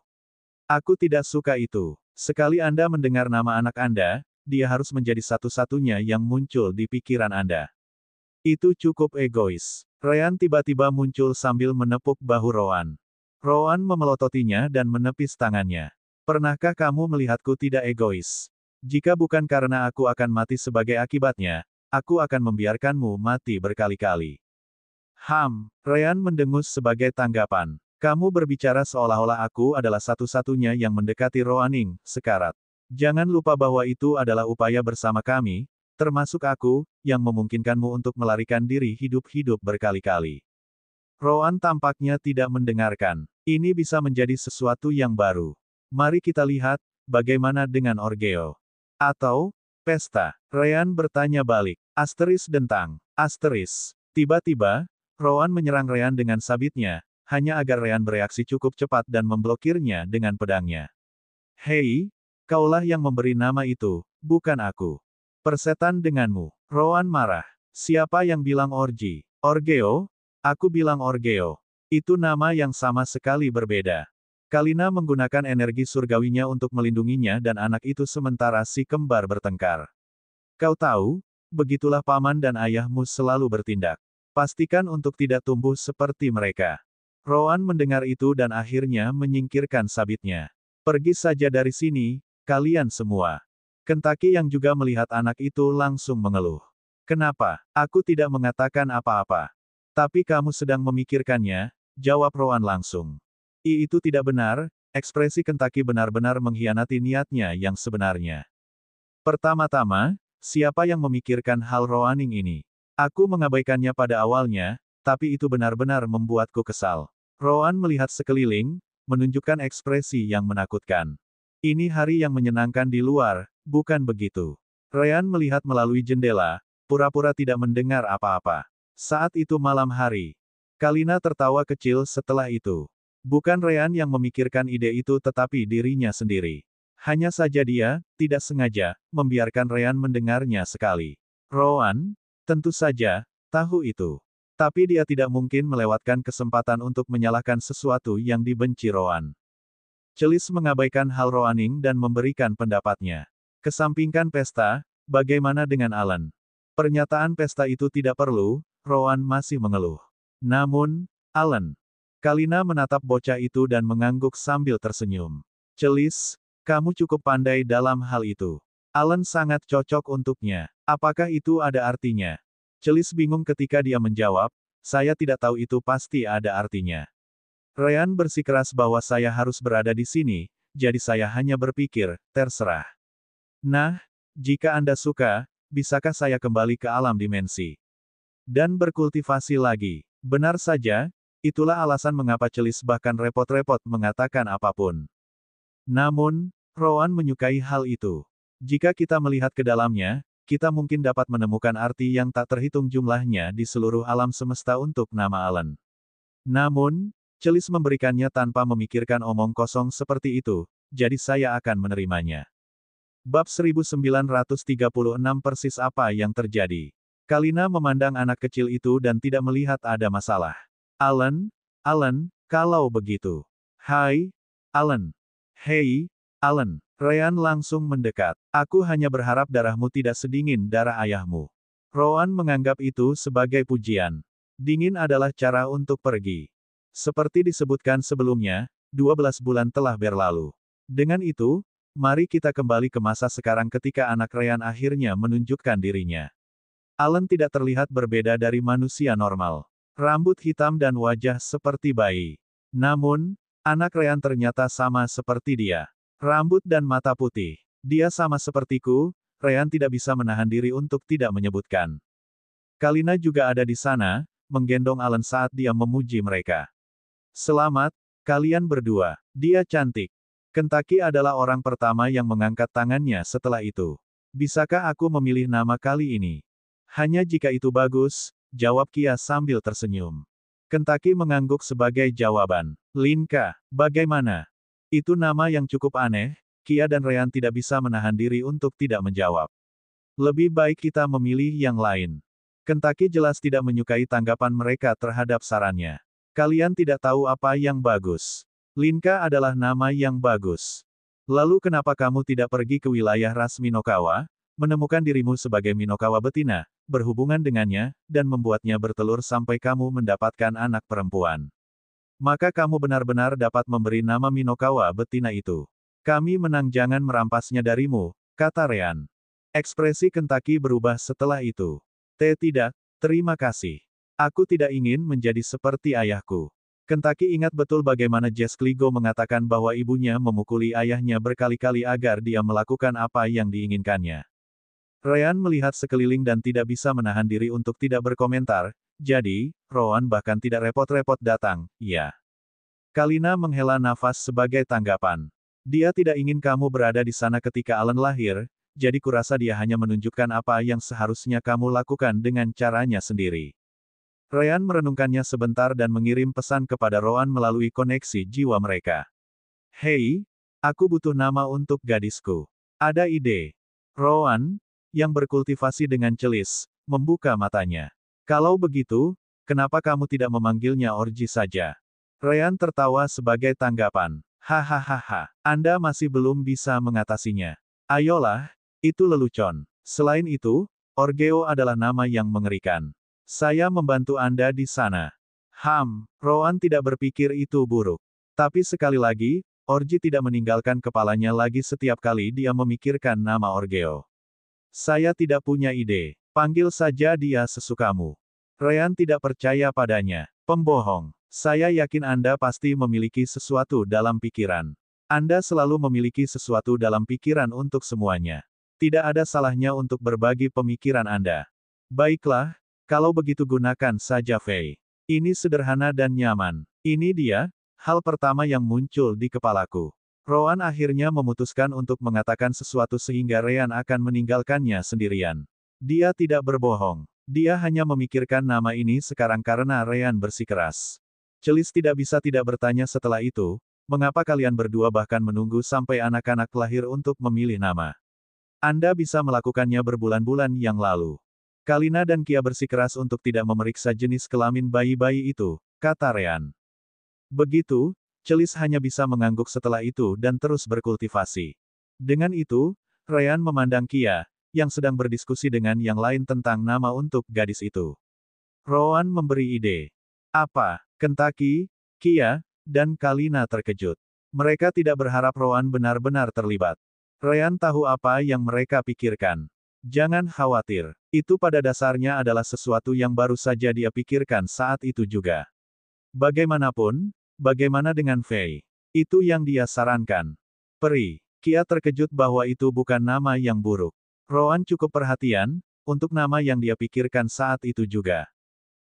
Aku tidak suka itu. Sekali Anda mendengar nama anak Anda, dia harus menjadi satu-satunya yang muncul di pikiran Anda. Itu cukup egois. Ryan tiba-tiba muncul sambil menepuk bahu Rowan. Rowan memelototinya dan menepis tangannya. Pernahkah kamu melihatku tidak egois? Jika bukan karena aku akan mati sebagai akibatnya, aku akan membiarkanmu mati berkali-kali. Ryan mendengus sebagai tanggapan. Kamu berbicara seolah-olah aku adalah satu-satunya yang mendekati Rowaning, sekarat. Jangan lupa bahwa itu adalah upaya bersama kami, termasuk aku, yang memungkinkanmu untuk melarikan diri hidup-hidup berkali-kali. Rowan tampaknya tidak mendengarkan. Ini bisa menjadi sesuatu yang baru. Mari kita lihat, bagaimana dengan Orgeo? Atau, pesta? Ryan bertanya balik. Dentang. Tiba-tiba, Rowan menyerang Ryan dengan sabitnya, hanya agar Ryan bereaksi cukup cepat dan memblokirnya dengan pedangnya. Hei, kaulah yang memberi nama itu, bukan aku. Persetan denganmu. Rowan marah. Siapa yang bilang orgi? Orgeo? Aku bilang Orgeo. Itu nama yang sama sekali berbeda. Kalina menggunakan energi surgawinya untuk melindunginya dan anak itu sementara si kembar bertengkar. Kau tahu, begitulah paman dan ayahmu selalu bertindak. Pastikan untuk tidak tumbuh seperti mereka. Rowan mendengar itu dan akhirnya menyingkirkan sabitnya. Pergi saja dari sini, kalian semua. Kentucky yang juga melihat anak itu langsung mengeluh. Kenapa? Aku tidak mengatakan apa-apa. Tapi kamu sedang memikirkannya, jawab Rowan langsung. Itu tidak benar, ekspresi Kentucky benar-benar mengkhianati niatnya yang sebenarnya. Pertama-tama, siapa yang memikirkan hal Rowaning ini? Aku mengabaikannya pada awalnya, tapi itu benar-benar membuatku kesal. Rowan melihat sekeliling, menunjukkan ekspresi yang menakutkan. Ini hari yang menyenangkan di luar, bukan begitu? Ryan melihat melalui jendela, pura-pura tidak mendengar apa-apa. Saat itu malam hari. Kalina tertawa kecil setelah itu. Bukan Ryan yang memikirkan ide itu tetapi dirinya sendiri. Hanya saja dia, tidak sengaja, membiarkan Ryan mendengarnya sekali. Rowan, tentu saja, tahu itu. Tapi dia tidak mungkin melewatkan kesempatan untuk menyalahkan sesuatu yang dibenci Rowan. Celis mengabaikan hal Rowaning dan memberikan pendapatnya. Kesampingkan pesta, bagaimana dengan Alan? Pernyataan pesta itu tidak perlu, Rowan masih mengeluh. Namun, Alan. Kalina menatap bocah itu dan mengangguk sambil tersenyum. Celis, kamu cukup pandai dalam hal itu. Alan sangat cocok untuknya. Apakah itu ada artinya? Celis bingung ketika dia menjawab, saya tidak tahu itu pasti ada artinya. Ryan bersikeras bahwa saya harus berada di sini, jadi saya hanya berpikir, terserah. Nah, jika Anda suka, bisakah saya kembali ke alam dimensi? Dan berkultivasi lagi. Benar saja, itulah alasan mengapa Celis bahkan repot-repot mengatakan apapun. Namun, Rowan menyukai hal itu. Jika kita melihat ke dalamnya, kita mungkin dapat menemukan arti yang tak terhitung jumlahnya di seluruh alam semesta untuk nama Alan. Namun, Celis memberikannya tanpa memikirkan omong kosong seperti itu, jadi saya akan menerimanya. Bab 1936 persis apa yang terjadi. Kalina memandang anak kecil itu dan tidak melihat ada masalah. Alan, kalau begitu. Hai, Alan. Hei, Alan. Ryan langsung mendekat. Aku hanya berharap darahmu tidak sedingin darah ayahmu. Rowan menganggap itu sebagai pujian. Dingin adalah cara untuk pergi. Seperti disebutkan sebelumnya, 12 bulan telah berlalu. Dengan itu, mari kita kembali ke masa sekarang ketika anak Ryan akhirnya menunjukkan dirinya. Alan tidak terlihat berbeda dari manusia normal. Rambut hitam dan wajah seperti bayi. Namun, anak Ryan ternyata sama seperti dia. Rambut dan mata putih. Dia sama sepertiku, Ryan tidak bisa menahan diri untuk tidak menyebutkan. Kalina juga ada di sana, menggendong Alan saat dia memuji mereka. Selamat, kalian berdua. Dia cantik. Kentucky adalah orang pertama yang mengangkat tangannya setelah itu. Bisakah aku memilih nama kali ini? Hanya jika itu bagus, jawab Kia sambil tersenyum. Kentucky mengangguk sebagai jawaban. Linka, bagaimana? Itu nama yang cukup aneh, Kia dan Ryan tidak bisa menahan diri untuk tidak menjawab. Lebih baik kita memilih yang lain. Kentucky jelas tidak menyukai tanggapan mereka terhadap sarannya. Kalian tidak tahu apa yang bagus. Linka adalah nama yang bagus. Lalu kenapa kamu tidak pergi ke wilayah ras Minokawa? menemukan dirimu sebagai Minokawa betina, berhubungan dengannya, dan membuatnya bertelur sampai kamu mendapatkan anak perempuan. Maka kamu benar-benar dapat memberi nama Minokawa betina itu. Kami menang, jangan merampasnya darimu, kata Ryan. Ekspresi Kentucky berubah setelah itu. Tidak, terima kasih. Aku tidak ingin menjadi seperti ayahku. Kentucky ingat betul bagaimana Jess Kligo mengatakan bahwa ibunya memukuli ayahnya berkali-kali agar dia melakukan apa yang diinginkannya. Ryan melihat sekeliling dan tidak bisa menahan diri untuk tidak berkomentar, jadi, Rowan bahkan tidak repot-repot datang, ya. Kalina menghela nafas sebagai tanggapan. Dia tidak ingin kamu berada di sana ketika Alan lahir, jadi kurasa dia hanya menunjukkan apa yang seharusnya kamu lakukan dengan caranya sendiri. Ryan merenungkannya sebentar dan mengirim pesan kepada Rowan melalui koneksi jiwa mereka. Hei, aku butuh nama untuk gadisku. Ada ide? Rowan, yang berkultivasi dengan celis, membuka matanya. Kalau begitu, kenapa kamu tidak memanggilnya Orji saja? Ryan tertawa sebagai tanggapan. Hahaha, Anda masih belum bisa mengatasinya. Ayolah, itu lelucon. Selain itu, Orgeo adalah nama yang mengerikan. Saya membantu Anda di sana. Rowan tidak berpikir itu buruk. Tapi sekali lagi, Orji tidak meninggalkan kepalanya lagi setiap kali dia memikirkan nama Orgeo. Saya tidak punya ide. Panggil saja dia sesukamu. Ryan tidak percaya padanya. Pembohong. Saya yakin Anda pasti memiliki sesuatu dalam pikiran. Anda selalu memiliki sesuatu dalam pikiran untuk semuanya. Tidak ada salahnya untuk berbagi pemikiran Anda. Baiklah, kalau begitu gunakan saja Fei. Ini sederhana dan nyaman. Ini dia, hal pertama yang muncul di kepalaku. Rowan akhirnya memutuskan untuk mengatakan sesuatu sehingga Ryan akan meninggalkannya sendirian. Dia tidak berbohong. Dia hanya memikirkan nama ini sekarang karena Ryan bersikeras. Celis tidak bisa tidak bertanya setelah itu, mengapa kalian berdua bahkan menunggu sampai anak-anak lahir untuk memilih nama? Anda bisa melakukannya berbulan-bulan yang lalu. Kalina dan Kia bersikeras untuk tidak memeriksa jenis kelamin bayi-bayi itu, kata Ryan. Begitu, Celis hanya bisa mengangguk setelah itu dan terus berkultivasi. Dengan itu, Ryan memandang Kia, yang sedang berdiskusi dengan yang lain tentang nama untuk gadis itu. Rowan memberi ide. Apa? Kentucky, Kia, dan Kalina terkejut. Mereka tidak berharap Rowan benar-benar terlibat. Ryan tahu apa yang mereka pikirkan. Jangan khawatir. Itu pada dasarnya adalah sesuatu yang baru saja dia pikirkan saat itu juga. Bagaimanapun, bagaimana dengan Fei? Itu yang dia sarankan. Peri. Kia terkejut bahwa itu bukan nama yang buruk. Rowan cukup perhatian, untuk nama yang dia pikirkan saat itu juga.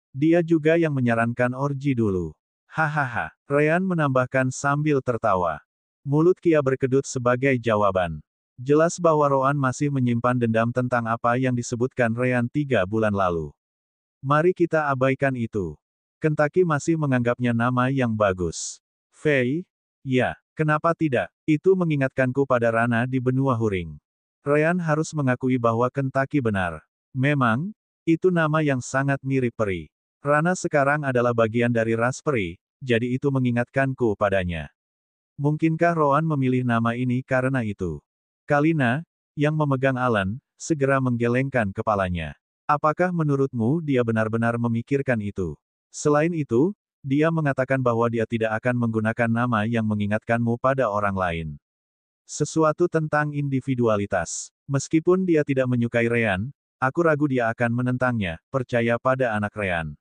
Dia juga yang menyarankan Orji dulu. Hahaha. Ryan menambahkan sambil tertawa. Mulut Kia berkedut sebagai jawaban. Jelas bahwa Rowan masih menyimpan dendam tentang apa yang disebutkan Ryan 3 bulan lalu. Mari kita abaikan itu. Kentucky masih menganggapnya nama yang bagus. Fei? Ya, kenapa tidak? Itu mengingatkanku pada Rana di benua Huring. Ryan harus mengakui bahwa Kentucky benar. Memang, itu nama yang sangat mirip peri. Rana sekarang adalah bagian dari ras peri, jadi itu mengingatkanku padanya. Mungkinkah Rowan memilih nama ini karena itu? Kalina, yang memegang Alan, segera menggelengkan kepalanya. Apakah menurutmu dia benar-benar memikirkan itu? Selain itu, dia mengatakan bahwa dia tidak akan menggunakan nama yang mengingatkanmu pada orang lain. Sesuatu tentang individualitas. Meskipun dia tidak menyukai Ryan, aku ragu dia akan menentangnya, percaya pada anak Ryan.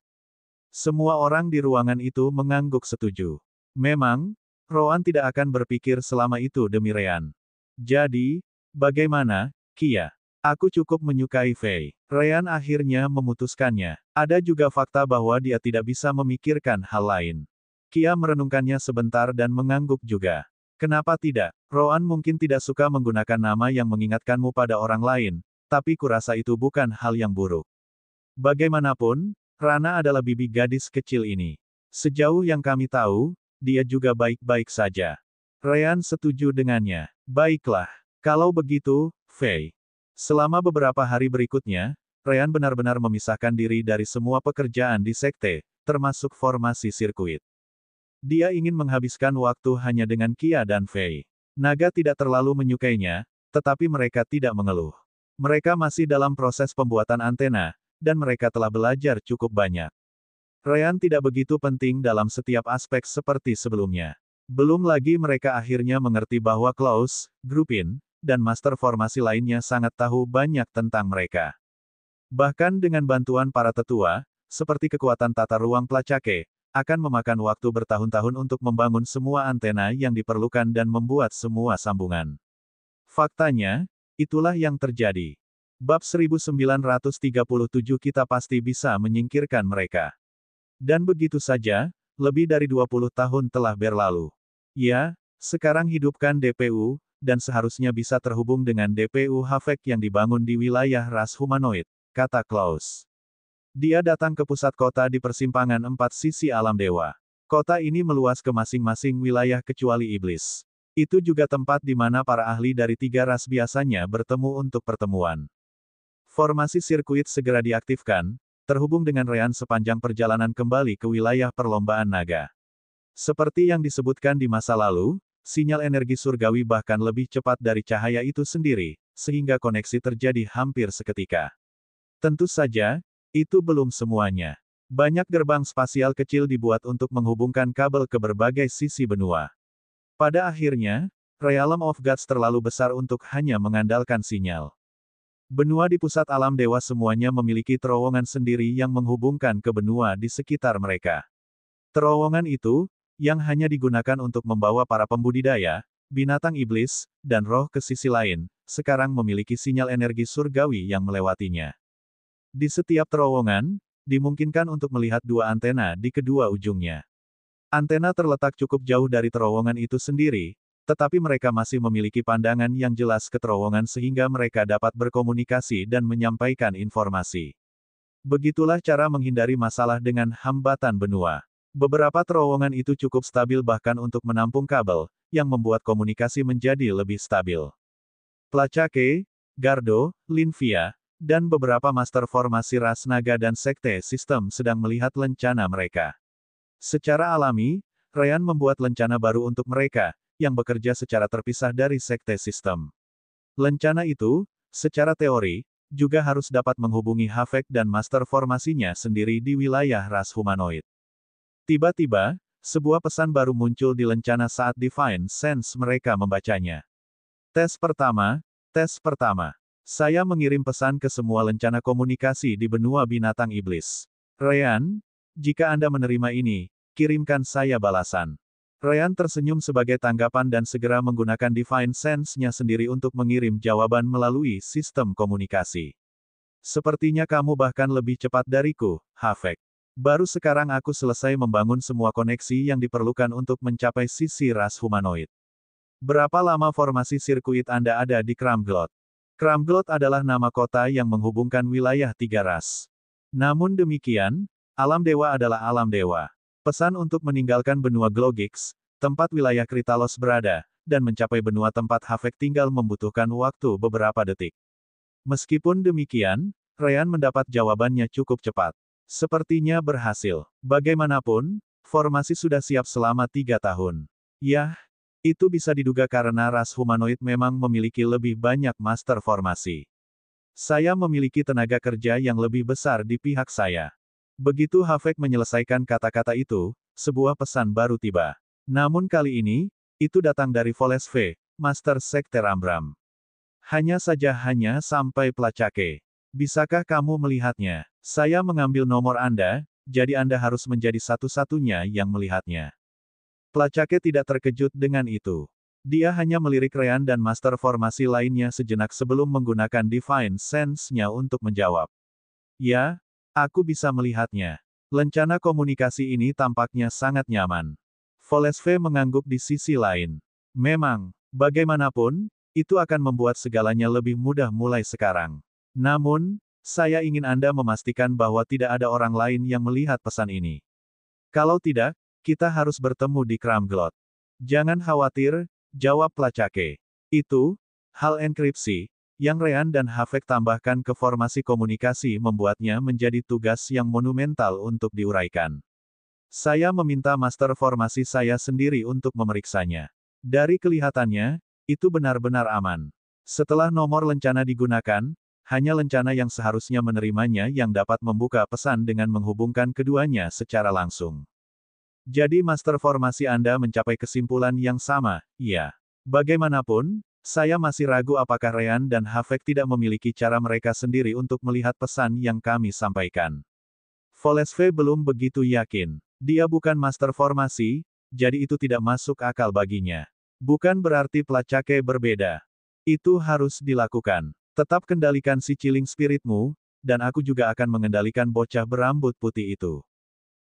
Semua orang di ruangan itu mengangguk setuju. Memang, Rowan tidak akan berpikir selama itu demi Ryan. Jadi, bagaimana, Kia? Aku cukup menyukai Fei. Ryan akhirnya memutuskannya. Ada juga fakta bahwa dia tidak bisa memikirkan hal lain. Kia merenungkannya sebentar dan mengangguk juga. Kenapa tidak? Rowan mungkin tidak suka menggunakan nama yang mengingatkanmu pada orang lain, tapi kurasa itu bukan hal yang buruk. Bagaimanapun, Rana adalah bibi gadis kecil ini. Sejauh yang kami tahu, dia juga baik-baik saja. Ryan setuju dengannya. Baiklah. Kalau begitu, Fei. Selama beberapa hari berikutnya, Ryan benar-benar memisahkan diri dari semua pekerjaan di sekte, termasuk formasi sirkuit. Dia ingin menghabiskan waktu hanya dengan Kia dan Fei. Naga tidak terlalu menyukainya, tetapi mereka tidak mengeluh. Mereka masih dalam proses pembuatan antena, dan mereka telah belajar cukup banyak. Ryan tidak begitu penting dalam setiap aspek seperti sebelumnya. Belum lagi mereka akhirnya mengerti bahwa Klaus, Grupin, dan master formasi lainnya sangat tahu banyak tentang mereka. Bahkan dengan bantuan para tetua, seperti kekuatan tata ruang Placake, akan memakan waktu bertahun-tahun untuk membangun semua antena yang diperlukan dan membuat semua sambungan. Faktanya, itulah yang terjadi. Bab 1937 kita pasti bisa menyingkirkan mereka. Dan begitu saja, lebih dari 20 tahun telah berlalu. Ya, sekarang hidupkan DPU, dan seharusnya bisa terhubung dengan DPU Havek yang dibangun di wilayah ras humanoid, kata Klaus. Dia datang ke pusat kota di persimpangan 4 sisi alam dewa. Kota ini meluas ke masing-masing wilayah kecuali iblis. Itu juga tempat di mana para ahli dari 3 ras biasanya bertemu untuk pertemuan. Formasi sirkuit segera diaktifkan, terhubung dengan Ryan sepanjang perjalanan kembali ke wilayah perlombaan naga. Seperti yang disebutkan di masa lalu, sinyal energi surgawi bahkan lebih cepat dari cahaya itu sendiri, sehingga koneksi terjadi hampir seketika. Tentu saja, itu belum semuanya. Banyak gerbang spasial kecil dibuat untuk menghubungkan kabel ke berbagai sisi benua. Pada akhirnya, Realm of Gods terlalu besar untuk hanya mengandalkan sinyal. Benua di pusat alam dewa semuanya memiliki terowongan sendiri yang menghubungkan ke benua di sekitar mereka. Terowongan itu, yang hanya digunakan untuk membawa para pembudidaya, binatang iblis, dan roh ke sisi lain, sekarang memiliki sinyal energi surgawi yang melewatinya. Di setiap terowongan, dimungkinkan untuk melihat 2 antena di kedua ujungnya. Antena terletak cukup jauh dari terowongan itu sendiri, tetapi mereka masih memiliki pandangan yang jelas ke terowongan sehingga mereka dapat berkomunikasi dan menyampaikan informasi. Begitulah cara menghindari masalah dengan hambatan benua. Beberapa terowongan itu cukup stabil bahkan untuk menampung kabel, yang membuat komunikasi menjadi lebih stabil. Placake, Gardo, Linvia, dan beberapa master formasi ras naga dan sekte sistem sedang melihat lencana mereka. Secara alami, Ryan membuat lencana baru untuk mereka, yang bekerja secara terpisah dari sekte sistem. Lencana itu, secara teori, juga harus dapat menghubungi Havek dan master formasinya sendiri di wilayah ras humanoid. Tiba-tiba, sebuah pesan baru muncul di lencana saat Divine Sense mereka membacanya. Tes pertama. Saya mengirim pesan ke semua lencana komunikasi di benua binatang iblis. Ryan, jika Anda menerima ini, kirimkan saya balasan. Ryan tersenyum sebagai tanggapan dan segera menggunakan Divine Sense-nya sendiri untuk mengirim jawaban melalui sistem komunikasi. Sepertinya kamu bahkan lebih cepat dariku, Havek. Baru sekarang aku selesai membangun semua koneksi yang diperlukan untuk mencapai sisi ras humanoid. Berapa lama formasi sirkuit Anda ada di Kramglot? Kramglot adalah nama kota yang menghubungkan wilayah 3 ras. Namun demikian, alam dewa adalah alam dewa. Pesan untuk meninggalkan benua Glogix, tempat wilayah Kritalos berada, dan mencapai benua tempat Havek tinggal membutuhkan waktu beberapa detik. Meskipun demikian, Ryan mendapat jawabannya cukup cepat. Sepertinya berhasil. Bagaimanapun, formasi sudah siap selama 3 tahun. Yah, itu bisa diduga karena ras humanoid memang memiliki lebih banyak master formasi. Saya memiliki tenaga kerja yang lebih besar di pihak saya. Begitu Havek menyelesaikan kata-kata itu, sebuah pesan baru tiba. Namun kali ini, itu datang dari Volesve, Master Sekte Rambram. Hanya sampai Placake. Bisakah kamu melihatnya? Saya mengambil nomor Anda, jadi Anda harus menjadi satu-satunya yang melihatnya. Placake tidak terkejut dengan itu. Dia hanya melirik Ryan dan master formasi lainnya sejenak sebelum menggunakan Divine Sense-nya untuk menjawab. Ya, aku bisa melihatnya. Lencana komunikasi ini tampaknya sangat nyaman. Volesve mengangguk di sisi lain. Memang, bagaimanapun, itu akan membuat segalanya lebih mudah mulai sekarang. Namun, saya ingin Anda memastikan bahwa tidak ada orang lain yang melihat pesan ini. Kalau tidak, kita harus bertemu di Kramglot. Jangan khawatir, jawab Placake. Itu, hal enkripsi, yang Ryan dan Havek tambahkan ke formasi komunikasi membuatnya menjadi tugas yang monumental untuk diuraikan. Saya meminta master formasi saya sendiri untuk memeriksanya. Dari kelihatannya, itu benar-benar aman. Setelah nomor lencana digunakan, hanya lencana yang seharusnya menerimanya yang dapat membuka pesan dengan menghubungkan keduanya secara langsung. Jadi Master Formasi Anda mencapai kesimpulan yang sama, iya. Bagaimanapun, saya masih ragu apakah Ryan dan Havek tidak memiliki cara mereka sendiri untuk melihat pesan yang kami sampaikan. Volesve belum begitu yakin. Dia bukan Master Formasi, jadi itu tidak masuk akal baginya. Bukan berarti Placake berbeda. Itu harus dilakukan. Tetap kendalikan si Chilling Spiritmu, dan aku juga akan mengendalikan bocah berambut putih itu.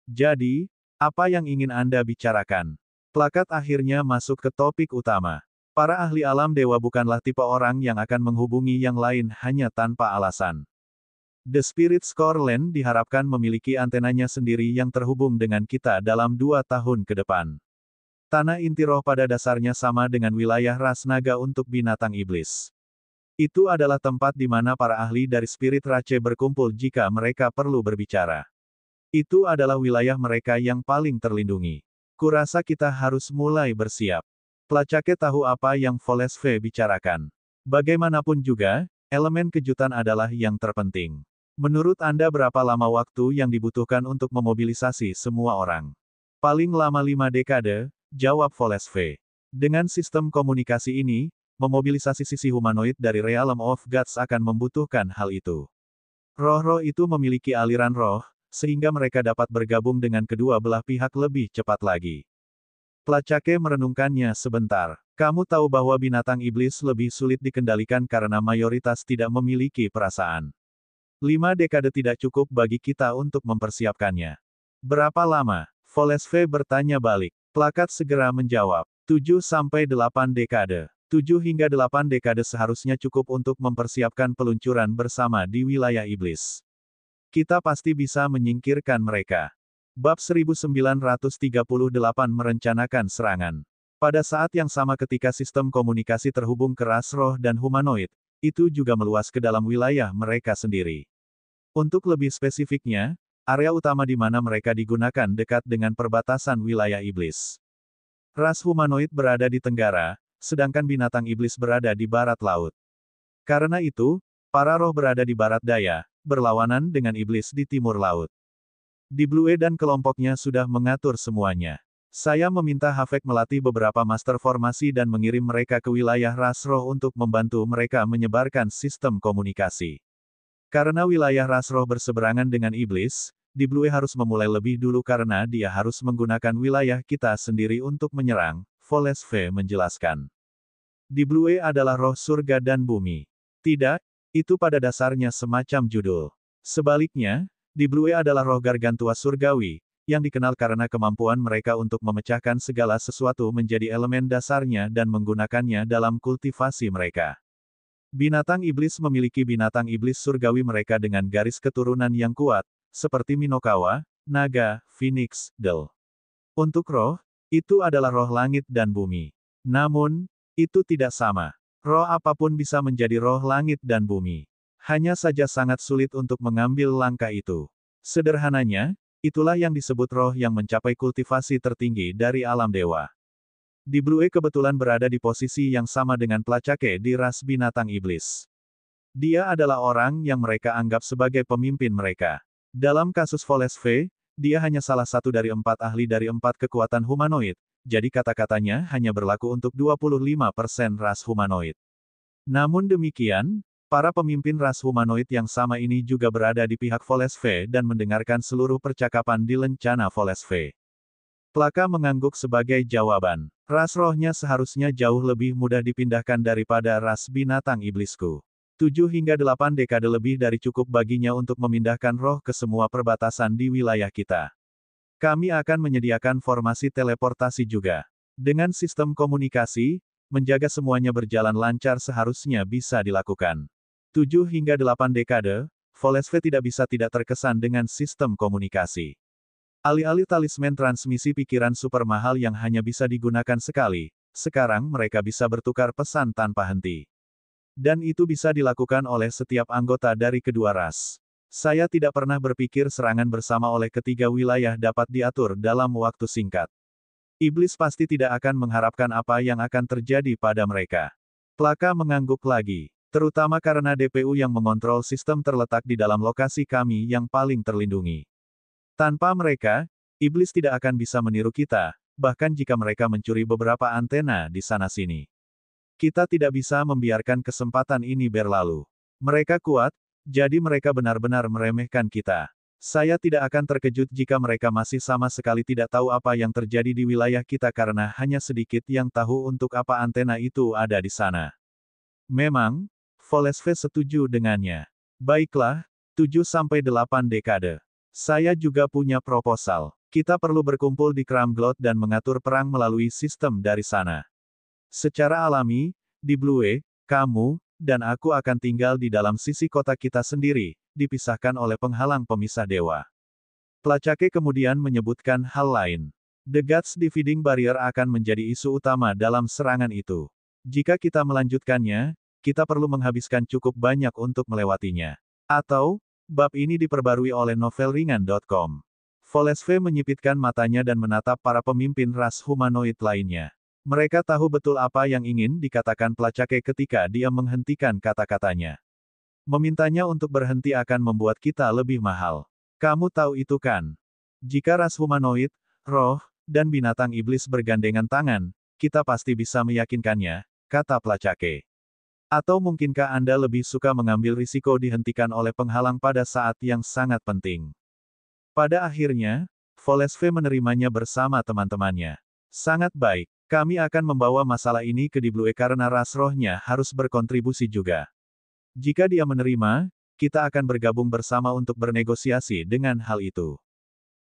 Jadi, apa yang ingin Anda bicarakan? Plakat akhirnya masuk ke topik utama. Para ahli alam dewa bukanlah tipe orang yang akan menghubungi yang lain hanya tanpa alasan. The Spirit Score Land diharapkan memiliki antenanya sendiri yang terhubung dengan kita dalam 2 tahun ke depan. Tanah inti roh pada dasarnya sama dengan wilayah ras naga untuk binatang iblis. Itu adalah tempat di mana para ahli dari Spirit Rache berkumpul jika mereka perlu berbicara. Itu adalah wilayah mereka yang paling terlindungi. Kurasa kita harus mulai bersiap. Placake tahu apa yang Volesve bicarakan. Bagaimanapun juga, elemen kejutan adalah yang terpenting. Menurut Anda berapa lama waktu yang dibutuhkan untuk memobilisasi semua orang? Paling lama 5 dekade, jawab Volesve. Dengan sistem komunikasi ini, memobilisasi sisi humanoid dari Realm of Gods akan membutuhkan hal itu. Roh-roh itu memiliki aliran roh, sehingga mereka dapat bergabung dengan kedua belah pihak lebih cepat lagi. Placake merenungkannya sebentar. Kamu tahu bahwa binatang iblis lebih sulit dikendalikan karena mayoritas tidak memiliki perasaan. 5 dekade tidak cukup bagi kita untuk mempersiapkannya. Berapa lama? Volesve bertanya balik. Plakat segera menjawab. 7-8 dekade. 7 hingga 8 dekade seharusnya cukup untuk mempersiapkan peluncuran bersama di wilayah iblis. Kita pasti bisa menyingkirkan mereka. Bab 1938 merencanakan serangan. Pada saat yang sama ketika sistem komunikasi terhubung ke ras roh dan humanoid, itu juga meluas ke dalam wilayah mereka sendiri. Untuk lebih spesifiknya, area utama di mana mereka digunakan dekat dengan perbatasan wilayah iblis. Ras humanoid berada di tenggara, sedangkan binatang iblis berada di barat laut. Karena itu, para roh berada di barat daya, berlawanan dengan iblis di timur laut. Di Blue dan kelompoknya sudah mengatur semuanya. Saya meminta Havek melatih beberapa master formasi dan mengirim mereka ke wilayah ras roh untuk membantu mereka menyebarkan sistem komunikasi. Karena wilayah ras roh berseberangan dengan iblis, di Blue harus memulai lebih dulu karena dia harus menggunakan wilayah kita sendiri untuk menyerang, Volesve menjelaskan. Di Blue adalah roh surga dan bumi. Tidak, itu pada dasarnya semacam judul. Sebaliknya, di Blue adalah roh gargantua surgawi, yang dikenal karena kemampuan mereka untuk memecahkan segala sesuatu menjadi elemen dasarnya dan menggunakannya dalam kultivasi mereka. Binatang iblis memiliki binatang iblis surgawi mereka dengan garis keturunan yang kuat, seperti Minokawa, naga, phoenix, Del. Untuk roh, itu adalah roh langit dan bumi. Namun, itu tidak sama. Roh apapun bisa menjadi roh langit dan bumi. Hanya saja sangat sulit untuk mengambil langkah itu. Sederhananya, itulah yang disebut roh yang mencapai kultivasi tertinggi dari alam dewa. Di Blue kebetulan berada di posisi yang sama dengan Placake di ras binatang iblis. Dia adalah orang yang mereka anggap sebagai pemimpin mereka. Dalam kasus Volesve, dia hanya salah satu dari 4 ahli dari 4 kekuatan humanoid, jadi kata-katanya hanya berlaku untuk 25% ras humanoid. Namun demikian, para pemimpin ras humanoid yang sama ini juga berada di pihak Volesve dan mendengarkan seluruh percakapan di lencana Volesve. Plaka mengangguk sebagai jawaban. Ras rohnya seharusnya jauh lebih mudah dipindahkan daripada ras binatang iblisku. 7 hingga 8 dekade lebih dari cukup baginya untuk memindahkan roh ke semua perbatasan di wilayah kita. Kami akan menyediakan formasi teleportasi juga. Dengan sistem komunikasi, menjaga semuanya berjalan lancar seharusnya bisa dilakukan. 7 hingga 8 dekade, Volesve tidak bisa tidak terkesan dengan sistem komunikasi. Alih-alih talisman transmisi pikiran super mahal yang hanya bisa digunakan sekali, sekarang mereka bisa bertukar pesan tanpa henti. Dan itu bisa dilakukan oleh setiap anggota dari kedua ras. Saya tidak pernah berpikir serangan bersama oleh ketiga wilayah dapat diatur dalam waktu singkat. Iblis pasti tidak akan mengharapkan apa yang akan terjadi pada mereka. Plaka mengangguk lagi. Terutama karena DPU yang mengontrol sistem terletak di dalam lokasi kami yang paling terlindungi. Tanpa mereka, iblis tidak akan bisa meniru kita, bahkan jika mereka mencuri beberapa antena di sana-sini. Kita tidak bisa membiarkan kesempatan ini berlalu. Mereka kuat, jadi mereka benar-benar meremehkan kita. Saya tidak akan terkejut jika mereka masih sama sekali tidak tahu apa yang terjadi di wilayah kita karena hanya sedikit yang tahu untuk apa antena itu ada di sana. Memang, Volesve setuju dengannya. Baiklah, 7-8 dekade. Saya juga punya proposal. Kita perlu berkumpul di Kramglot dan mengatur perang melalui sistem dari sana. Secara alami, di Blue, kamu, dan aku akan tinggal di dalam sisi kota kita sendiri, dipisahkan oleh penghalang pemisah dewa. Placake kemudian menyebutkan hal lain. The Gods Dividing Barrier akan menjadi isu utama dalam serangan itu. Jika kita melanjutkannya, kita perlu menghabiskan cukup banyak untuk melewatinya. Atau, bab ini diperbarui oleh novelringan.com. Volesve menyipitkan matanya dan menatap para pemimpin ras humanoid lainnya. Mereka tahu betul apa yang ingin dikatakan Placake ketika dia menghentikan kata-katanya. Memintanya untuk berhenti akan membuat kita lebih mahal. Kamu tahu itu kan? Jika ras humanoid, roh, dan binatang iblis bergandengan tangan, kita pasti bisa meyakinkannya, kata Placake. Atau mungkinkah Anda lebih suka mengambil risiko dihentikan oleh penghalang pada saat yang sangat penting? Pada akhirnya, Volesve menerimanya bersama teman-temannya. Sangat baik. Kami akan membawa masalah ini ke Di Blue karena ras rohnya harus berkontribusi juga. Jika dia menerima, kita akan bergabung bersama untuk bernegosiasi dengan hal itu.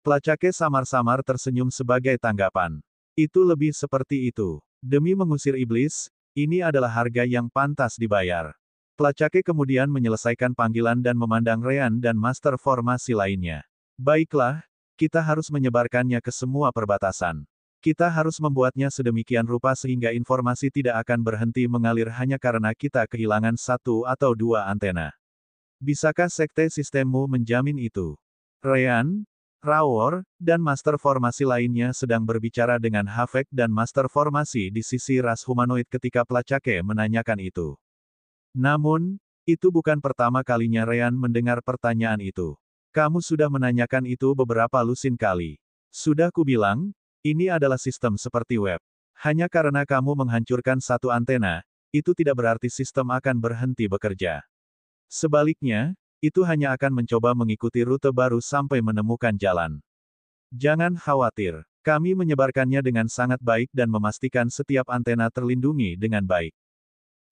Placake samar-samar tersenyum sebagai tanggapan. Itu lebih seperti itu. Demi mengusir iblis, ini adalah harga yang pantas dibayar. Placake kemudian menyelesaikan panggilan dan memandang Ryan dan Master Formasi lainnya. Baiklah, kita harus menyebarkannya ke semua perbatasan. Kita harus membuatnya sedemikian rupa sehingga informasi tidak akan berhenti mengalir hanya karena kita kehilangan 1 atau 2 antena. Bisakah sekte sistemmu menjamin itu? Ryan, Rawor, dan Master Formasi lainnya sedang berbicara dengan Havek dan Master Formasi di sisi ras humanoid ketika Placake menanyakan itu. Namun, itu bukan pertama kalinya Ryan mendengar pertanyaan itu. Kamu sudah menanyakan itu beberapa lusin kali. Sudah kubilang, ini adalah sistem seperti web. Hanya karena kamu menghancurkan 1 antena, itu tidak berarti sistem akan berhenti bekerja. Sebaliknya, itu hanya akan mencoba mengikuti rute baru sampai menemukan jalan. Jangan khawatir, kami menyebarkannya dengan sangat baik dan memastikan setiap antena terlindungi dengan baik.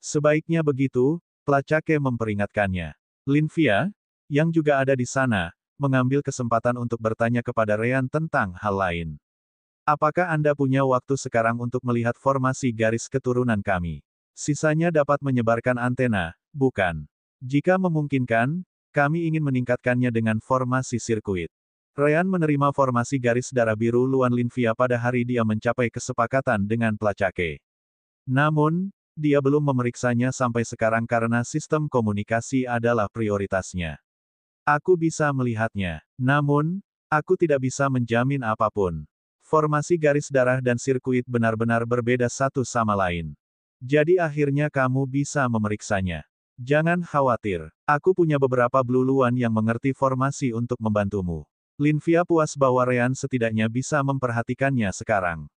Sebaiknya begitu, Placake memperingatkannya. Linvia, yang juga ada di sana, mengambil kesempatan untuk bertanya kepada Ryan tentang hal lain. Apakah Anda punya waktu sekarang untuk melihat formasi garis keturunan kami? Sisanya dapat menyebarkan antena, bukan? Jika memungkinkan, kami ingin meningkatkannya dengan formasi sirkuit. Ryan menerima formasi garis darah biru Luan Linvia pada hari dia mencapai kesepakatan dengan Placake. Namun, dia belum memeriksanya sampai sekarang karena sistem komunikasi adalah prioritasnya. Aku bisa melihatnya, namun, aku tidak bisa menjamin apapun. Formasi garis darah dan sirkuit benar-benar berbeda satu sama lain. Jadi akhirnya kamu bisa memeriksanya. Jangan khawatir, aku punya beberapa Blue Luan yang mengerti formasi untuk membantumu. Linvia puas bahwa Ryan setidaknya bisa memperhatikannya sekarang.